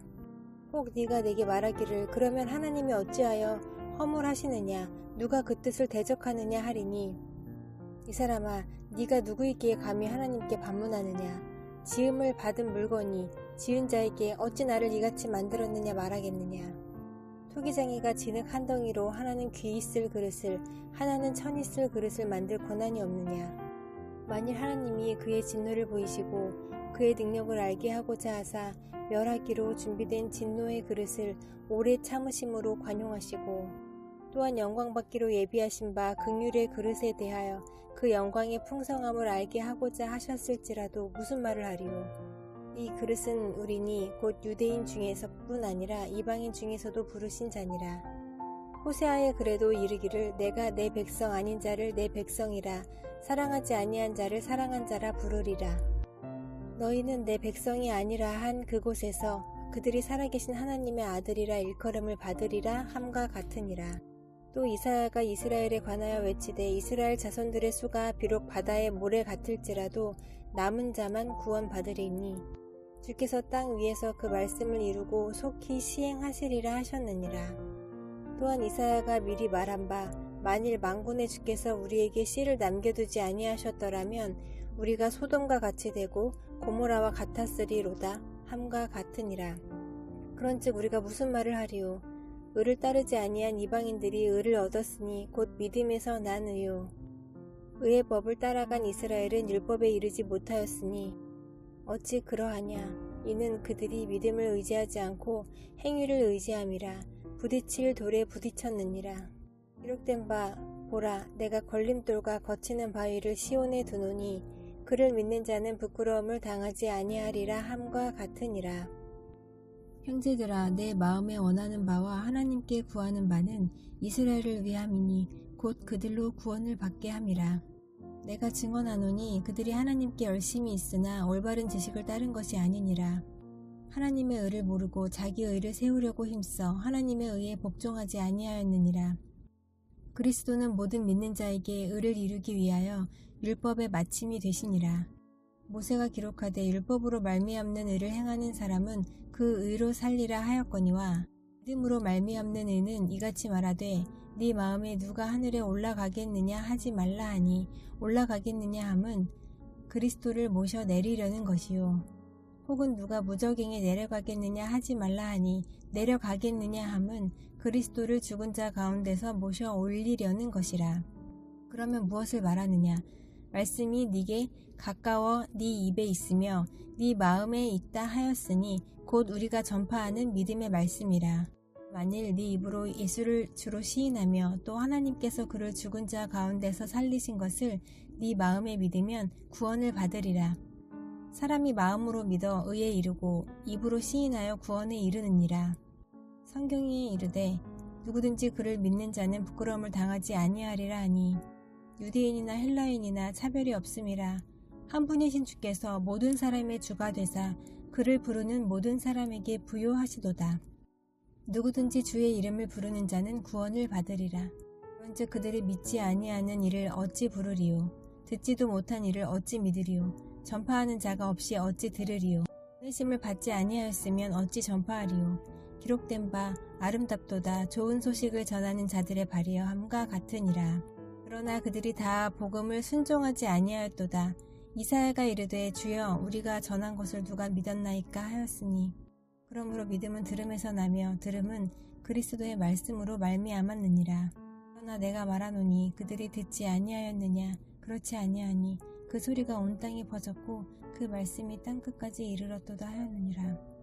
혹 네가 내게 말하기를 그러면 하나님이 어찌하여 허물하시느냐 누가 그 뜻을 대적하느냐 하리니 이 사람아 네가 누구이기에 감히 하나님께 반문하느냐 지음을 받은 물건이 지은 자에게 어찌 나를 이같이 만들었느냐 말하겠느냐. 토기장이가 진흙 한 덩이로 하나는 귀 있을 그릇을 하나는 천 있을 그릇을 만들 권한이 없느냐. 만일 하나님이 그의 진노를 보이시고 그의 능력을 알게 하고자 하사 멸하기로 준비된 진노의 그릇을 오래 참으심으로 관용하시고 또한 영광받기로 예비하신 바 긍휼의 그릇에 대하여 그 영광의 풍성함을 알게 하고자 하셨을지라도 무슨 말을 하리요. 이 그릇은 우리니 곧 유대인 중에서뿐 아니라 이방인 중에서도 부르신 자니라. 호세아의 글에도 이르기를 내가 내 백성 아닌 자를 내 백성이라 사랑하지 아니한 자를 사랑한 자라 부르리라. 너희는 내 백성이 아니라 한 그곳에서 그들이 살아계신 하나님의 아들이라 일컬음을 받으리라 함과 같으니라. 또 이사야가 이스라엘에 관하여 외치되 이스라엘 자손들의 수가 비록 바다의 모래 같을지라도 남은 자만 구원받으리니 주께서 땅 위에서 그 말씀을 이루고 속히 시행하시리라 하셨느니라. 또한 이사야가 미리 말한 바 만일 만군의 주께서 우리에게 씨를 남겨두지 아니하셨더라면 우리가 소돔과 같이 되고 고모라와 같았으리로다 함과 같으니라. 그런즉 우리가 무슨 말을 하리요? 의를 따르지 아니한 이방인들이 의를 얻었으니 곧 믿음에서 난 의요. 의의 법을 따라간 이스라엘은 율법에 이르지 못하였으니 어찌 그러하냐? 이는 그들이 믿음을 의지하지 않고 행위를 의지함이라. 부딪힐 돌에 부딪혔느니라. 기록된 바 보라, 내가 걸림돌과 거치는 바위를 시온에 두노니 그를 믿는 자는 부끄러움을 당하지 아니하리라 함과 같으니라. 형제들아, 내 마음에 원하는 바와 하나님께 구하는 바는 이스라엘을 위함이니 곧 그들로 구원을 받게 함이라. 내가 증언하노니 그들이 하나님께 열심히 있으나 올바른 지식을 따른 것이 아니니라. 하나님의 의를 모르고 자기 의를 세우려고 힘써 하나님의 의에 복종하지 아니하였느니라. 그리스도는 모든 믿는 자에게 의를 이루기 위하여 율법의 마침이 되시니라. 모세가 기록하되 율법으로 말미암는 의를 행하는 사람은 그 의로 살리라 하였거니와 믿음으로 말미암는 의는 이같이 말하되 네 마음에 누가 하늘에 올라가겠느냐 하지 말라 하니 올라가겠느냐 함은 그리스도를 모셔 내리려는 것이요. 혹은 누가 무저갱에 내려가겠느냐 하지 말라 하니 내려가겠느냐 함은 그리스도를 죽은 자 가운데서 모셔 올리려는 것이라. 그러면 무엇을 말하느냐? 말씀이 네게 가까워 네 입에 있으며 네 마음에 있다 하였으니 곧 우리가 전파하는 믿음의 말씀이라. 만일 네 입으로 예수를 주로 시인하며 또 하나님께서 그를 죽은 자 가운데서 살리신 것을 네 마음에 믿으면 구원을 받으리라. 사람이 마음으로 믿어 의에 이르고 입으로 시인하여 구원에 이르느니라. 성경이 이르되 누구든지 그를 믿는 자는 부끄러움을 당하지 아니하리라 하니 유대인이나 헬라인이나 차별이 없음이라. 한 분이신 주께서 모든 사람의 주가 되사 그를 부르는 모든 사람에게 부요하시도다. 누구든지 주의 이름을 부르는 자는 구원을 받으리라. 그런즉 그들이 믿지 아니하는 이를 어찌 부르리요? 듣지도 못한 이를 어찌 믿으리요? 전파하는 자가 없이 어찌 들으리요? 회심을 받지 아니하였으면 어찌 전파하리요? 기록된 바 아름답도다 좋은 소식을 전하는 자들의 발이여 함과 같으니라. 그러나 그들이 다 복음을 순종하지 아니하였도다. 이사야가 이르되 주여 우리가 전한 것을 누가 믿었나이까 하였으니 그러므로 믿음은 들음에서 나며 들음은 그리스도의 말씀으로 말미암았느니라. 그러나 내가 말하노니 그들이 듣지 아니하였느냐? 그렇지 아니하니 그 소리가 온 땅에 퍼졌고 그 말씀이 땅끝까지 이르렀도다 하였느니라.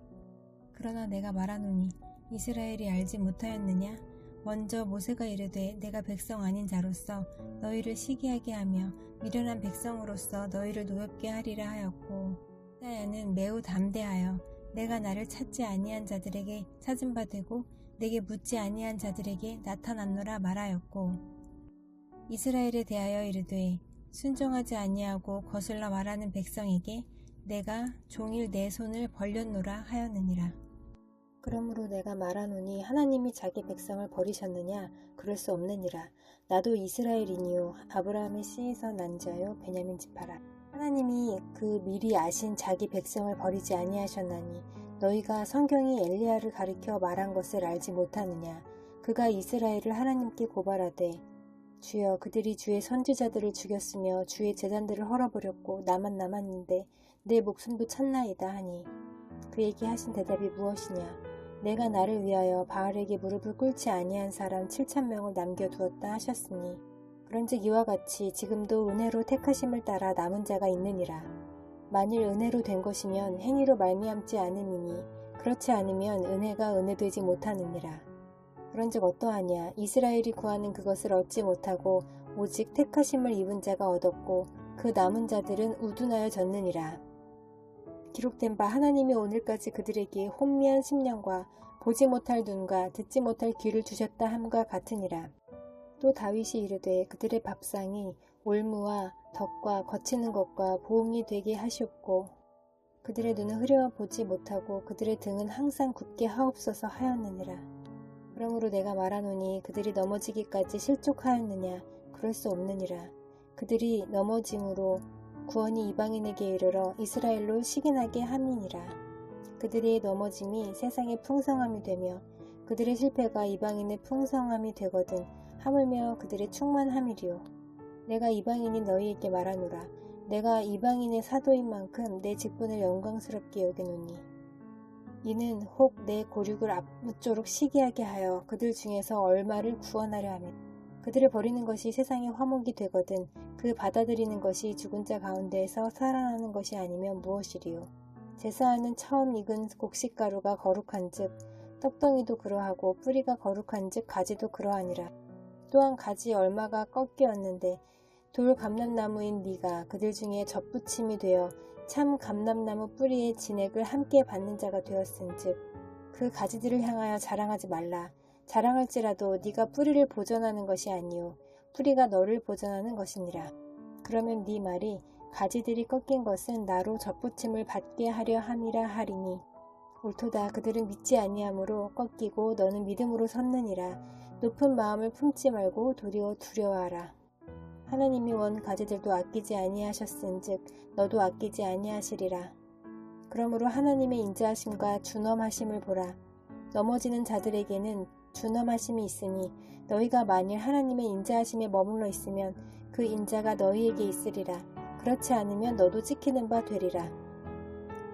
그러나 내가 말하노니 이스라엘이 알지 못하였느냐? 먼저 모세가 이르되 내가 백성 아닌 자로서 너희를 시기하게 하며 미련한 백성으로서 너희를 노엽게 하리라 하였고 이사야는 매우 담대하여 내가 나를 찾지 아니한 자들에게 찾은 바 되고 내게 묻지 아니한 자들에게 나타났노라 말하였고 이스라엘에 대하여 이르되 순종하지 아니하고 거슬러 말하는 백성에게 내가 종일 내 손을 벌렸노라 하였느니라. 그러므로 내가 말하노니 하나님이 자기 백성을 버리셨느냐? 그럴 수 없느니라. 나도 이스라엘이니요 아브라함의 씨에서 난 자요 베냐민 지파라. 하나님이 그 미리 아신 자기 백성을 버리지 아니하셨나니 너희가 성경이 엘리야를 가리켜 말한 것을 알지 못하느냐? 그가 이스라엘을 하나님께 고발하되 주여 그들이 주의 선지자들을 죽였으며 주의 제단들을 헐어버렸고 나만 남았는데 내 목숨도 찾나이다 하니 그에게 하신 대답이 무엇이냐? 내가 나를 위하여 바알에게 무릎을 꿇지 아니한 사람 7,000명을 남겨두었다 하셨으니 그런즉 이와 같이 지금도 은혜로 택하심을 따라 남은 자가 있느니라. 만일 은혜로 된 것이면 행위로 말미암지 않음이니 그렇지 않으면 은혜가 은혜되지 못하느니라. 그런즉 어떠하냐? 이스라엘이 구하는 그것을 얻지 못하고 오직 택하심을 입은 자가 얻었고 그 남은 자들은 우둔하여 졌느니라. 기록된 바 하나님이 오늘까지 그들에게 혼미한 심령과 보지 못할 눈과 듣지 못할 귀를 주셨다 함과 같으니라. 또 다윗이 이르되 그들의 밥상이 올무와 덕과 거치는 것과 보응이 되게 하시옵고 그들의 눈은 흐려 보지 못하고 그들의 등은 항상 굳게 하옵소서 하였느니라. 그러므로 내가 말하노니 그들이 넘어지기까지 실족하였느냐? 그럴 수 없느니라. 그들이 넘어짐으로 구원이 이방인에게 이르러 이스라엘로 시기나게 함이니라. 그들의 넘어짐이 세상의 풍성함이 되며 그들의 실패가 이방인의 풍성함이 되거든 하물며 그들의 충만함이리요. 내가 이방인인 너희에게 말하노라. 내가 이방인의 사도인 만큼 내 직분을 영광스럽게 여기노니 이는 혹 내 고륙을 아무쪼록 시기하게 하여 그들 중에서 얼마를 구원하려 하며 그들을 버리는 것이 세상의 화목이 되거든 그 받아들이는 것이 죽은 자 가운데에서 살아나는 것이 아니면 무엇이리요. 제사하는 처음 익은 곡식가루가 거룩한즉 떡덩이도 그러하고 뿌리가 거룩한즉 가지도 그러하니라. 또한 가지 얼마가 꺾이었는데 돌 감람나무인 네가 그들 중에 젖붙임이 되어 참 감람나무 뿌리의 진액을 함께 받는 자가 되었은즉 그 가지들을 향하여 자랑하지 말라. 자랑할지라도 네가 뿌리를 보존하는 것이 아니요 뿌리가 너를 보존하는 것이니라. 그러면 네 말이 가지들이 꺾인 것은 나로 젖붙임을 받게 하려 함이라 하리니 옳도다. 그들은 믿지 아니함으로 꺾이고 너는 믿음으로 섰느니라. 높은 마음을 품지 말고 도리어 두려워하라. 하나님이 원 가지들도 아끼지 아니하셨은즉 너도 아끼지 아니하시리라. 그러므로 하나님의 인자하심과 준엄하심을 보라. 넘어지는 자들에게는 준엄하심이 있으니 너희가 만일 하나님의 인자하심에 머물러 있으면 그 인자가 너희에게 있으리라. 그렇지 않으면 너도 찍히는 바 되리라.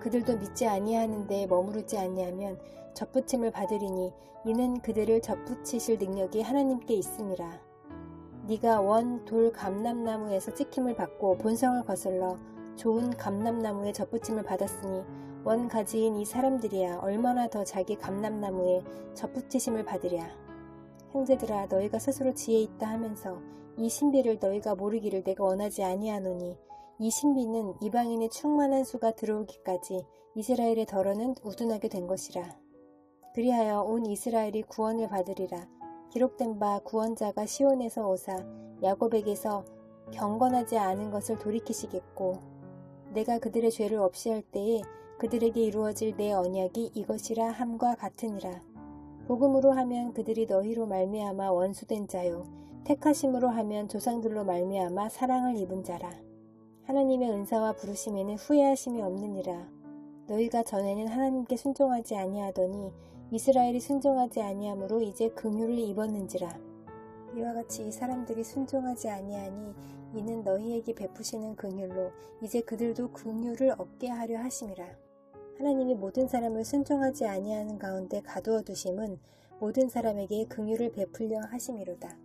그들도 믿지 아니하는데 머무르지 아니하면 젖붙임을 받으리니 이는 그들을 젖붙이실 능력이 하나님께 있음이라. 네가 원 돌 감람나무에서 찍힘을 받고 본성을 거슬러 좋은 감람나무에 젖붙임을 받았으니 원 가지인 이 사람들이야 얼마나 더 자기 감람나무에 젖붙이심을 받으랴. 형제들아 너희가 스스로 지혜 있다 하면서 이 신비를 너희가 모르기를 내가 원하지 아니하노니 이 신비는 이방인의 충만한 수가 들어오기까지 이스라엘의 덜어는 우둔하게 된 것이라. 그리하여 온 이스라엘이 구원을 받으리라. 기록된 바 구원자가 시온에서 오사 야곱에게서 경건하지 않은 것을 돌이키시겠고 내가 그들의 죄를 없이 할 때에 그들에게 이루어질 내 언약이 이것이라 함과 같으니라. 복음으로 하면 그들이 너희로 말미암아 원수된 자요 택하심으로 하면 조상들로 말미암아 사랑을 입은 자라. 하나님의 은사와 부르심에는 후회하심이 없느니라. 너희가 전에는 하나님께 순종하지 아니하더니 이스라엘이 순종하지 아니하므로 이제 긍휼을 입었는지라. 이와 같이 이 사람들이 순종하지 아니하니 이는 너희에게 베푸시는 긍휼로 이제 그들도 긍휼을 얻게 하려 하심이라. 하나님이 모든 사람을 순종하지 아니하는 가운데 가두어 두심은 모든 사람에게 긍휼을 베풀려 하심이로다.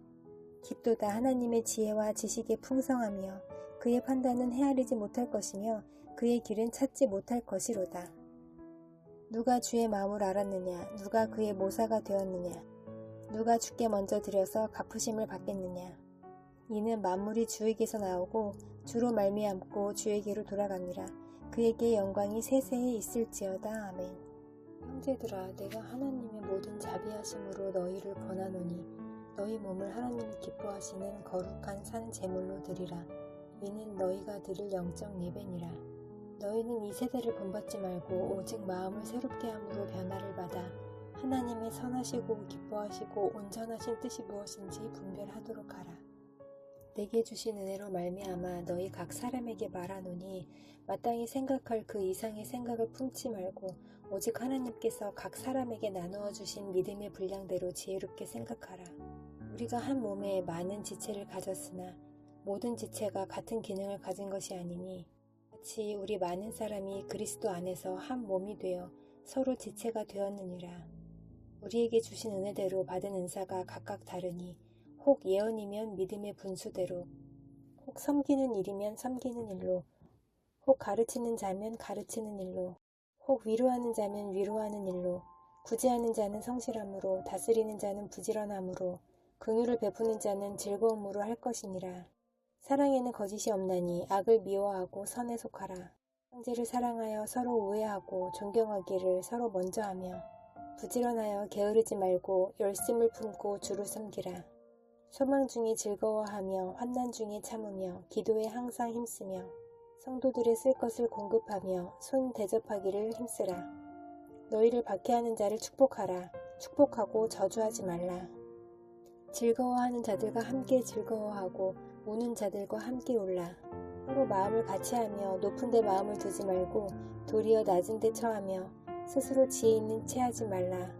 깊도다. 하나님의 지혜와 지식의 풍성하며 그의 판단은 헤아리지 못할 것이며 그의 길은 찾지 못할 것이로다. 누가 주의 마음을 알았느냐? 누가 그의 모사가 되었느냐? 누가 주께 먼저 드려서 갚으심을 받겠느냐? 이는 만물이 주에게서 나오고 주로 말미암고 주에게로 돌아갑니다. 그에게 영광이 세세히 있을지어다. 아멘. 형제들아 내가 하나님의 모든 자비하심으로 너희를 권하노니 너희 몸을 하나님이 기뻐하시는 거룩한 산 제물로 드리라. 이는 너희가 드릴 영적 예배니라. 너희는 이 세대를 본받지 말고 오직 마음을 새롭게 함으로 변화를 받아 하나님의 선하시고 기뻐하시고 온전하신 뜻이 무엇인지 분별하도록 하라. 내게 주신 은혜로 말미암아 너희 각 사람에게 말하노니 마땅히 생각할 그 이상의 생각을 품지 말고 오직 하나님께서 각 사람에게 나누어 주신 믿음의 분량대로 지혜롭게 생각하라. 우리가 한 몸에 많은 지체를 가졌으나 모든 지체가 같은 기능을 가진 것이 아니니 같이 우리 많은 사람이 그리스도 안에서 한 몸이 되어 서로 지체가 되었느니라. 우리에게 주신 은혜대로 받은 은사가 각각 다르니 혹 예언이면 믿음의 분수대로, 혹 섬기는 일이면 섬기는 일로, 혹 가르치는 자면 가르치는 일로, 혹 위로하는 자면 위로하는 일로, 구제하는 자는 성실함으로, 다스리는 자는 부지런함으로, 긍휼을 베푸는 자는 즐거움으로 할 것이니라. 사랑에는 거짓이 없나니 악을 미워하고 선에 속하라. 형제를 사랑하여 서로 우애하고 존경하기를 서로 먼저 하며 부지런하여 게으르지 말고 열심을 품고 주를 섬기라. 소망 중에 즐거워하며 환난 중에 참으며 기도에 항상 힘쓰며 성도들의 쓸 것을 공급하며 손 대접하기를 힘쓰라. 너희를 박해하는 자를 축복하라. 축복하고 저주하지 말라. 즐거워하는 자들과 함께 즐거워하고 우는 자들과 함께 울라. 서로 마음을 같이하며 높은 데 마음을 두지 말고 도리어 낮은 데 처하며 스스로 지혜 있는 채 하지 말라.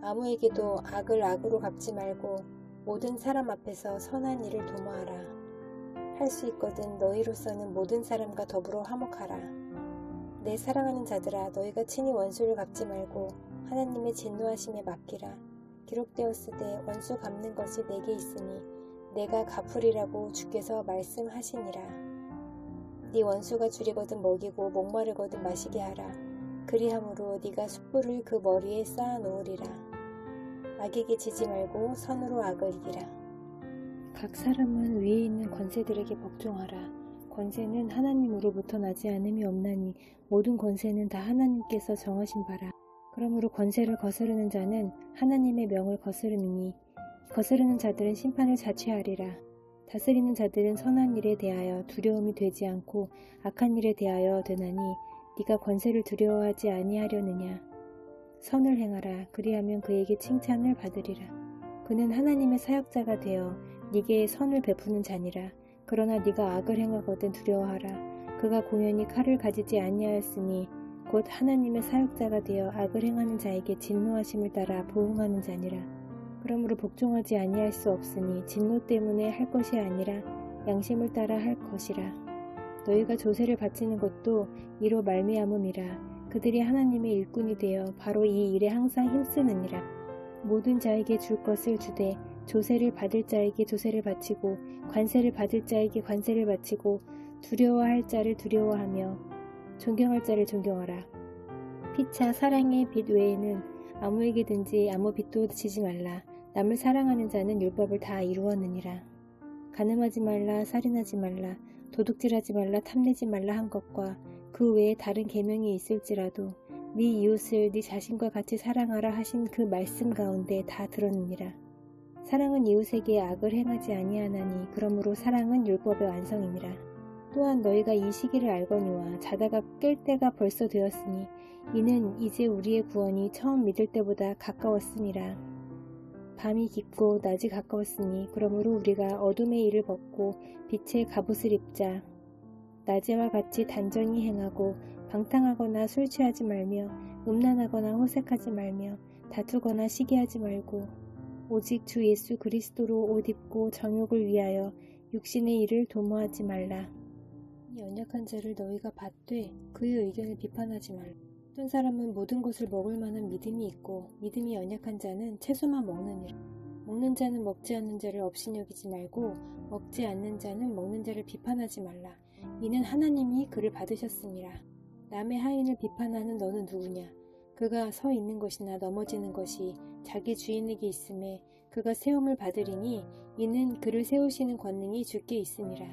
아무에게도 악을 악으로 갚지 말고 모든 사람 앞에서 선한 일을 도모하라. 할 수 있거든 너희로서는 모든 사람과 더불어 화목하라. 내 사랑하는 자들아, 너희가 친히 원수를 갚지 말고 하나님의 진노하심에 맡기라. 기록되었으되 원수 갚는 것이 내게 있으니 내가 갚으리라고 주께서 말씀하시니라. 네 원수가 줄이거든 먹이고 목마르거든 마시게 하라. 그리함으로 네가 숯불을 그 머리에 쌓아 놓으리라. 악에게 지지 말고 선으로 악을 이기라. 각 사람은 위에 있는 권세들에게 복종하라. 권세는 하나님으로부터 나지 않음이 없나니 모든 권세는 다 하나님께서 정하신 바라. 그러므로 권세를 거스르는 자는 하나님의 명을 거스르느니 거스르는 자들은 심판을 자취하리라. 다스리는 자들은 선한 일에 대하여 두려움이 되지 않고 악한 일에 대하여 되나니 네가 권세를 두려워하지 아니하려느냐. 선을 행하라. 그리하면 그에게 칭찬을 받으리라. 그는 하나님의 사역자가 되어 네게 선을 베푸는 자니라. 그러나 네가 악을 행하거든 두려워하라. 그가 공연히 칼을 가지지 아니하였으니 곧 하나님의 사역자가 되어 악을 행하는 자에게 진노하심을 따라 보응하는 자니라. 그러므로 복종하지 아니할 수 없으니 진노 때문에 할 것이 아니라 양심을 따라 할 것이라. 너희가 조세를 바치는 것도 이로 말미암음이라. 그들이 하나님의 일꾼이 되어 바로 이 일에 항상 힘쓰느니라. 모든 자에게 줄 것을 주되 조세를 받을 자에게 조세를 바치고 관세를 받을 자에게 관세를 바치고 두려워할 자를 두려워하며 존경할 자를 존경하라. 피차 사랑의 빚 외에는 아무에게든지 아무 빚도 지지 말라. 남을 사랑하는 자는 율법을 다 이루었느니라. 간음하지 말라, 살인하지 말라, 도둑질하지 말라, 탐내지 말라 한 것과 그 외에 다른 계명이 있을지라도 네 이웃을 네 자신과 같이 사랑하라 하신 그 말씀 가운데 다 들었느니라. 사랑은 이웃에게 악을 행하지 아니하나니 그러므로 사랑은 율법의 완성이니라. 또한 너희가 이 시기를 알거니와 자다가 깰 때가 벌써 되었으니 이는 이제 우리의 구원이 처음 믿을 때보다 가까웠으니라. 밤이 깊고 낮이 가까웠으니 그러므로 우리가 어둠의 일을 벗고 빛의 갑옷을 입자. 낮에와 같이 단정히 행하고 방탕하거나 술 취하지 말며 음란하거나 호색하지 말며 다투거나 시기하지 말고 오직 주 예수 그리스도로 옷 입고 정욕을 위하여 육신의 일을 도모하지 말라. 연약한 자를 너희가 받되 그의 의견을 비판하지 말라. 어떤 사람은 모든 것을 먹을 만한 믿음이 있고 믿음이 연약한 자는 채소만 먹느니라. 먹는 자는 먹지 않는 자를 업신여기지 말고 먹지 않는 자는 먹는 자를 비판하지 말라. 이는 하나님이 그를 받으셨음이라. 남의 하인을 비판하는 너는 누구냐? 그가 서 있는 것이나 넘어지는 것이 자기 주인에게 있음에 그가 세움을 받으리니 이는 그를 세우시는 권능이 주께 있음이라.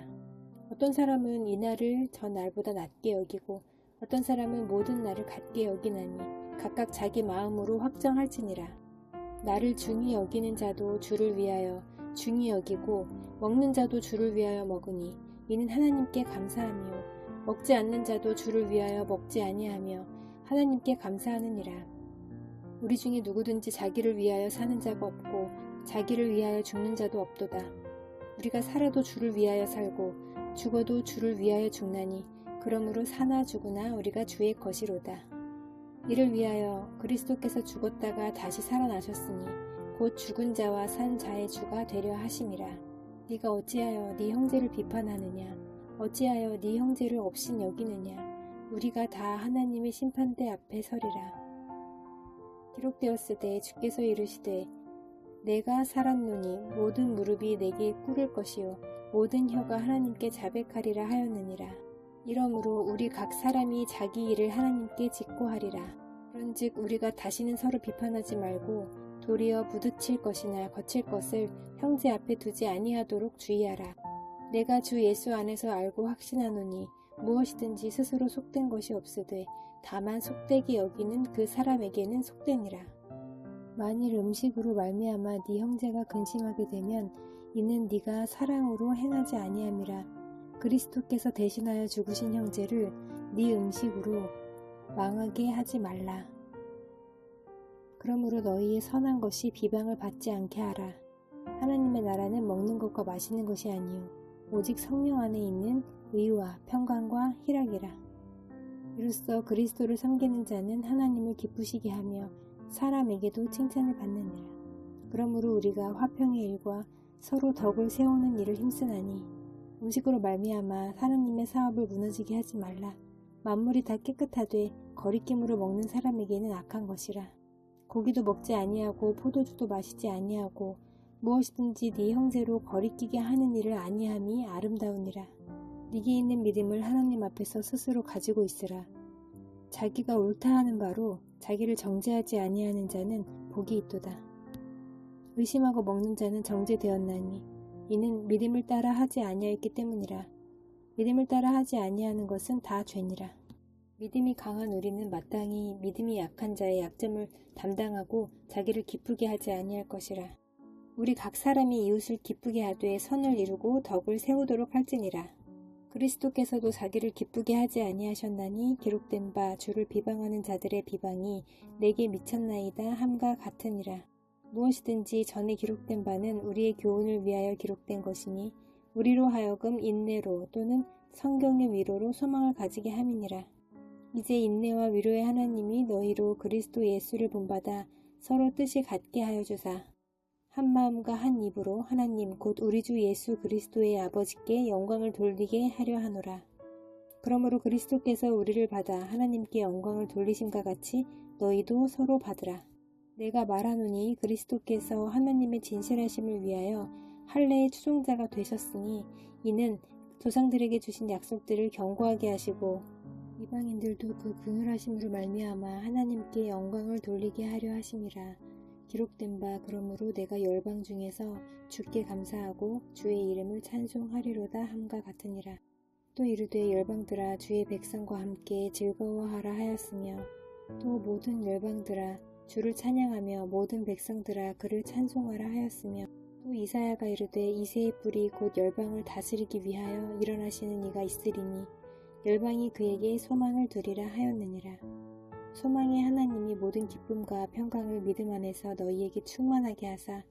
어떤 사람은 이 날을 저 날보다 낮게 여기고 어떤 사람은 모든 날을 같게 여기나니 각각 자기 마음으로 확정할지니라. 나를 중히 여기는 자도 주를 위하여 중히 여기고 먹는 자도 주를 위하여 먹으니 이는 하나님께 감사함이요 먹지 않는 자도 주를 위하여 먹지 아니하며 하나님께 감사하느니라. 우리 중에 누구든지 자기를 위하여 사는 자가 없고 자기를 위하여 죽는 자도 없도다. 우리가 살아도 주를 위하여 살고 죽어도 주를 위하여 죽나니 그러므로 사나 죽으나 우리가 주의 것이로다. 이를 위하여 그리스도께서 죽었다가 다시 살아나셨으니 곧 죽은 자와 산 자의 주가 되려 하심이라. 네가 어찌하여 네 형제를 비판하느냐? 어찌하여 네 형제를 업신 여기느냐? 우리가 다 하나님의 심판대 앞에 서리라. 기록되었으되 주께서 이르시되 내가 살았노니 모든 무릎이 내게 꿇을 것이요 모든 혀가 하나님께 자백하리라 하였느니라. 이러므로 우리 각 사람이 자기 일을 하나님께 직고하리라. 그런즉 우리가 다시는 서로 비판하지 말고 도리어 부딪힐 것이나 거칠 것을 형제 앞에 두지 아니하도록 주의하라. 내가 주 예수 안에서 알고 확신하노니 무엇이든지 스스로 속된 것이 없으되 다만 속되게 여기는 그 사람에게는 속되니라. 만일 음식으로 말미암아 네 형제가 근심하게 되면 이는 네가 사랑으로 행하지 아니함이라. 그리스도께서 대신하여 죽으신 형제를 네 음식으로 망하게 하지 말라. 그러므로 너희의 선한 것이 비방을 받지 않게 하라. 하나님의 나라는 먹는 것과 마시는 것이 아니요 오직 성령 안에 있는 의와 평강과 희락이라. 이로써 그리스도를 섬기는 자는 하나님을 기쁘시게 하며 사람에게도 칭찬을 받느니라. 그러므로 우리가 화평의 일과 서로 덕을 세우는 일을 힘쓰나니 음식으로 말미암아 하나님의 사업을 무너지게 하지 말라. 만물이 다 깨끗하되 거리낌으로 먹는 사람에게는 악한 것이라. 고기도 먹지 아니하고 포도주도 마시지 아니하고 무엇이든지 네 형제로 거리끼게 하는 일을 아니함이 아름다우니라. 네게 있는 믿음을 하나님 앞에서 스스로 가지고 있으라. 자기가 옳다 하는 바로 자기를 정죄하지 아니하는 자는 복이 있도다. 의심하고 먹는 자는 정죄되었나니 이는 믿음을 따라 하지 아니하였기 때문이라. 믿음을 따라 하지 아니하는 것은 다 죄니라. 믿음이 강한 우리는 마땅히 믿음이 약한 자의 약점을 담당하고 자기를 기쁘게 하지 아니할 것이라. 우리 각 사람이 이웃을 기쁘게 하되 선을 이루고 덕을 세우도록 할지니라. 그리스도께서도 자기를 기쁘게 하지 아니하셨나니 기록된 바 주를 비방하는 자들의 비방이 내게 미쳤나이다 함과 같으니라. 무엇이든지 전에 기록된 바는 우리의 교훈을 위하여 기록된 것이니 우리로 하여금 인내로 또는 성경의 위로로 소망을 가지게 함이니라. 이제 인내와 위로의 하나님이 너희로 그리스도 예수를 본받아 서로 뜻이 같게 하여 주사 한 마음과 한 입으로 하나님 곧 우리 주 예수 그리스도의 아버지께 영광을 돌리게 하려 하노라. 그러므로 그리스도께서 우리를 받아 하나님께 영광을 돌리심과 같이 너희도 서로 받으라. 내가 말하노니 그리스도께서 하나님의 진실하심을 위하여 할례의 추종자가 되셨으니 이는 조상들에게 주신 약속들을 견고하게 하시고 이방인들도 그 긍휼하심으로 말미암아 하나님께 영광을 돌리게 하려 하심이라. 기록된 바 그러므로 내가 열방 중에서 주께 감사하고 주의 이름을 찬송하리로다 함과 같으니라. 또 이르되 열방들아 주의 백성과 함께 즐거워하라 하였으며 또 모든 열방들아 주를 찬양하며 모든 백성들아 그를 찬송하라 하였으며 또 이사야가 이르되 이새의 뿔이 곧 열방을 다스리기 위하여 일어나시는 이가 있으리니 열방이 그에게 소망을 두리라 하였느니라. 소망의 하나님이 모든 기쁨과 평강을 믿음 안에서 너희에게 충만하게 하사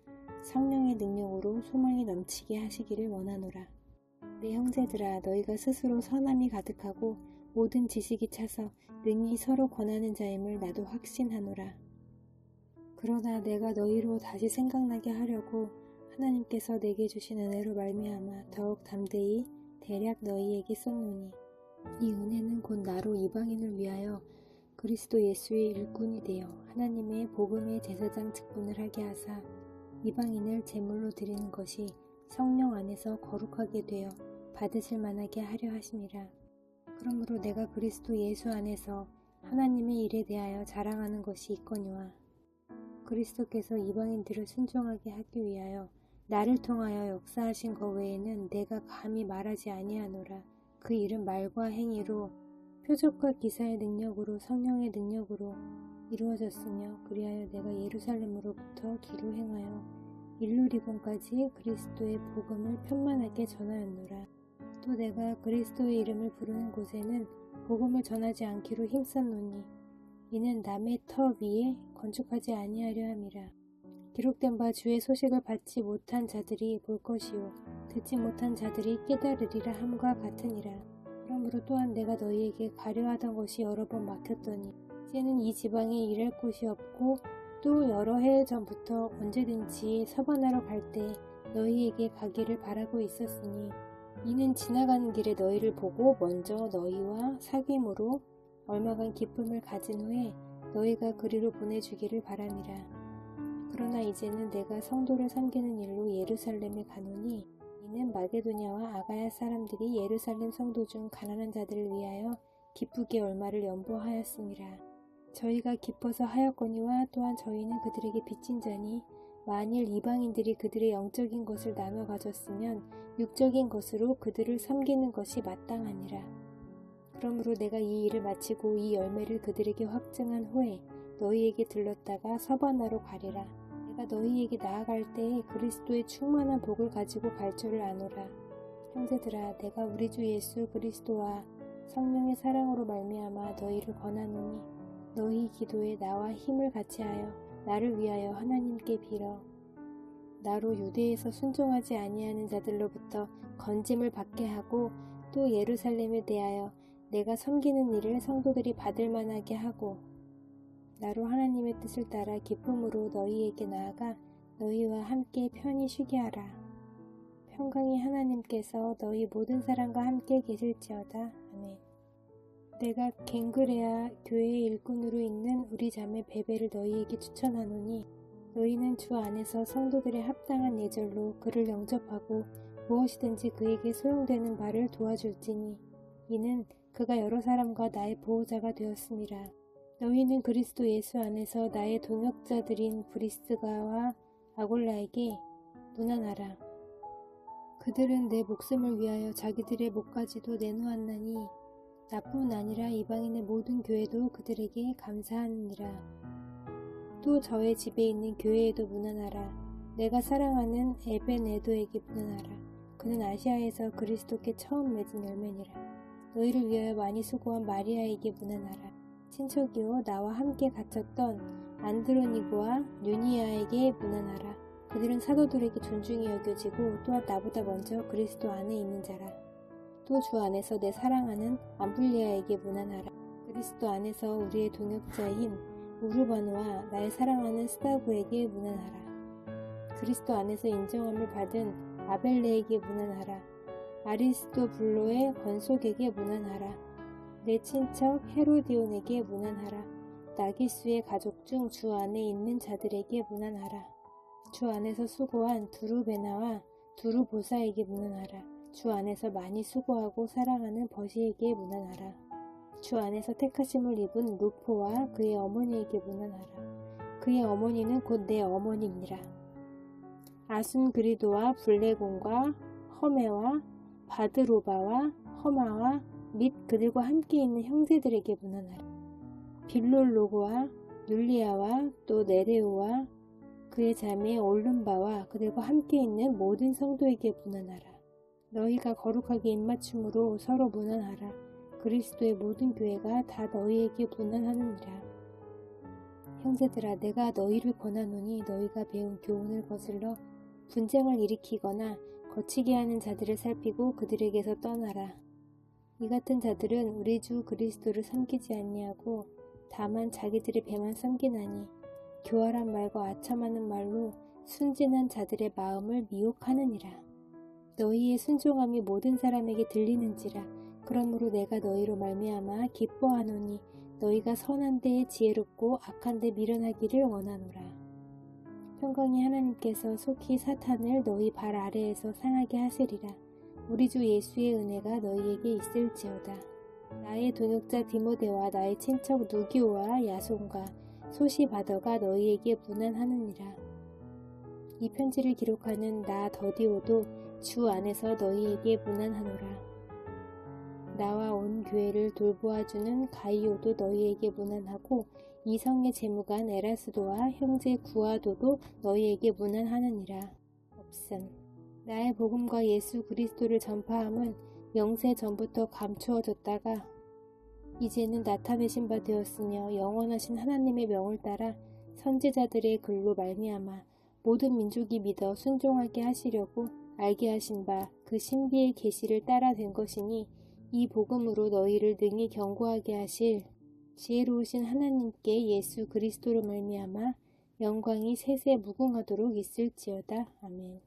성령의 능력으로 소망이 넘치게 하시기를 원하노라. 내 형제들아 너희가 스스로 선함이 가득하고 모든 지식이 차서 능히 서로 권하는 자임을 나도 확신하노라. 그러나 내가 너희로 다시 생각나게 하려고 하나님께서 내게 주신 은혜로 말미암아 더욱 담대히 대략 너희에게 썼노니 이 은혜는 곧 나로 이방인을 위하여 그리스도 예수의 일꾼이 되어 하나님의 복음의 제사장 직분을 하게 하사 이방인을 제물로 드리는 것이 성령 안에서 거룩하게 되어 받으실 만하게 하려 하심이라. 그러므로 내가 그리스도 예수 안에서 하나님의 일에 대하여 자랑하는 것이 있거니와 그리스도께서 이방인들을 순종하게 하기 위하여 나를 통하여 역사하신 것 외에는 내가 감히 말하지 아니하노라. 그 일은 말과 행위로 표적과 기사의 능력으로 성령의 능력으로 이루어졌으며 그리하여 내가 예루살렘으로부터 기로 행하여 일루리곤까지 그리스도의 복음을 편만하게 전하였노라. 또 내가 그리스도의 이름을 부르는 곳에는 복음을 전하지 않기로 힘썼노니 이는 남의 터 위에 건축하지 아니하려 함이라. 기록된 바 주의 소식을 받지 못한 자들이 볼 것이요 듣지 못한 자들이 깨달으리라 함과 같으니라. 그러므로 또한 내가 너희에게 가려하던 것이 여러 번 막혔더니 이제는 이 지방에 일할 곳이 없고 또 여러 해 전부터 언제든지 서번하러 갈 때 너희에게 가기를 바라고 있었으니 이는 지나가는 길에 너희를 보고 먼저 너희와 사귐으로 얼마간 기쁨을 가진 후에 너희가 그리로 보내주기를 바람이라. 그러나 이제는 내가 성도를 섬기는 일로 예루살렘에 가노니 이는 마게도냐와 아가야 사람들이 예루살렘 성도 중 가난한 자들을 위하여 기쁘게 얼마를 연보하였음이라. 저희가 기뻐서 하였거니와 또한 저희는 그들에게 빚진 자니 만일 이방인들이 그들의 영적인 것을 나눠 가졌으면 육적인 것으로 그들을 섬기는 것이 마땅하니라. 그러므로 내가 이 일을 마치고 이 열매를 그들에게 확증한 후에 너희에게 들렀다가 서바나로 가리라. 내가 너희에게 나아갈 때에 그리스도의 충만한 복을 가지고 갈 줄을 아노라. 형제들아 내가 우리 주 예수 그리스도와 성령의 사랑으로 말미암아 너희를 권하노니 너희 기도에 나와 힘을 같이하여 나를 위하여 하나님께 빌어 나로 유대에서 순종하지 아니하는 자들로부터 건짐을 받게 하고 또 예루살렘에 대하여 내가 섬기는 일을 성도들이 받을 만하게 하고 나로 하나님의 뜻을 따라 기쁨으로 너희에게 나아가 너희와 함께 편히 쉬게 하라. 평강이 하나님께서 너희 모든 사람과 함께 계실지어다. 아멘. 내가 갱그레아 교회의 일꾼으로 있는 우리 자매 베베를 너희에게 추천하노니 너희는 주 안에서 성도들의 합당한 예절로 그를 영접하고 무엇이든지 그에게 소용되는 바를 도와줄지니 이는 그가 여러 사람과 나의 보호자가 되었음이라. 너희는 그리스도 예수 안에서 나의 동역자들인 브리스가와 아골라에게 문안하라. 그들은 내 목숨을 위하여 자기들의 목까지도 내놓았나니 나뿐 아니라 이방인의 모든 교회도 그들에게 감사하느니라. 또 저의 집에 있는 교회에도 문안하라. 내가 사랑하는 에벤에도에게 문안하라. 그는 아시아에서 그리스도께 처음 맺은 열매니라. 너희를 위하여 많이 수고한 마리아에게 문안하라. 친척이요 나와 함께 갇혔던 안드로니고와 유니아에게 문안하라. 그들은 사도들에게 존중이 여겨지고 또한 나보다 먼저 그리스도 안에 있는 자라. 또 주 안에서 내 사랑하는 암블리아에게 문안하라. 그리스도 안에서 우리의 동역자인 우르바노와 나의 사랑하는 스다고에게 문안하라. 그리스도 안에서 인정함을 받은 아벨레에게 문안하라. 아리스토블로의 건속에게 문안하라. 내 친척 헤로디온에게 문안하라. 나기수의 가족 중 주 안에 있는 자들에게 문안하라. 주 안에서 수고한 두루베나와 두루보사에게 문안하라. 주 안에서 많이 수고하고 사랑하는 버시에게 문안하라. 주 안에서 택하심을 입은 루포와 그의 어머니에게 문안하라. 그의 어머니는 곧 내 어머니니라. 아순그리도와 블레곤과 허메와 바드로바와 허마와 및 그들과 함께 있는 형제들에게 문안하라. 빌롤로고와 율리아와 또 네레오와 그의 자매 올름바와 그들과 함께 있는 모든 성도에게 문안하라. 너희가 거룩하게 입맞춤으로 서로 문안하라. 그리스도의 모든 교회가 다 너희에게 문안하느니라. 형제들아 내가 너희를 권하노니 너희가 배운 교훈을 거슬러 분쟁을 일으키거나 거치게 하는 자들을 살피고 그들에게서 떠나라. 이 같은 자들은 우리 주 그리스도를 섬기지 아니하고 다만 자기들의 배만 섬기나니 교활한 말과 아첨하는 말로 순진한 자들의 마음을 미혹하느니라. 너희의 순종함이 모든 사람에게 들리는지라. 그러므로 내가 너희로 말미암아 기뻐하노니 너희가 선한 데에 지혜롭고 악한 데 미련하기를 원하노라. 평강이 하나님께서 속히 사탄을 너희 발 아래에서 상하게 하시리라. 우리 주 예수의 은혜가 너희에게 있을지어다. 나의 동역자 디모데와 나의 친척 누기오와 야손과 소시바더가 너희에게 문안하느니라. 이 편지를 기록하는 나 더디오도 주 안에서 너희에게 문안하노라. 나와 온 교회를 돌보아주는 가이오도 너희에게 문안하고 이성의 재무관 에라스도와 형제 구아도도 너희에게 문안하느니라. 없음. 나의 복음과 예수 그리스도를 전파함은 영세 전부터 감추어졌다가 이제는 나타내신 바 되었으며 영원하신 하나님의 명을 따라 선지자들의 글로 말미암아 모든 민족이 믿어 순종하게 하시려고 알게 하신 바 그 신비의 계시를 따라 된 것이니 이 복음으로 너희를 능히 견고하게 하실 지혜로우신 하나님께 예수 그리스도로 말미암아 영광이 세세 무궁하도록 있을지어다. 아멘.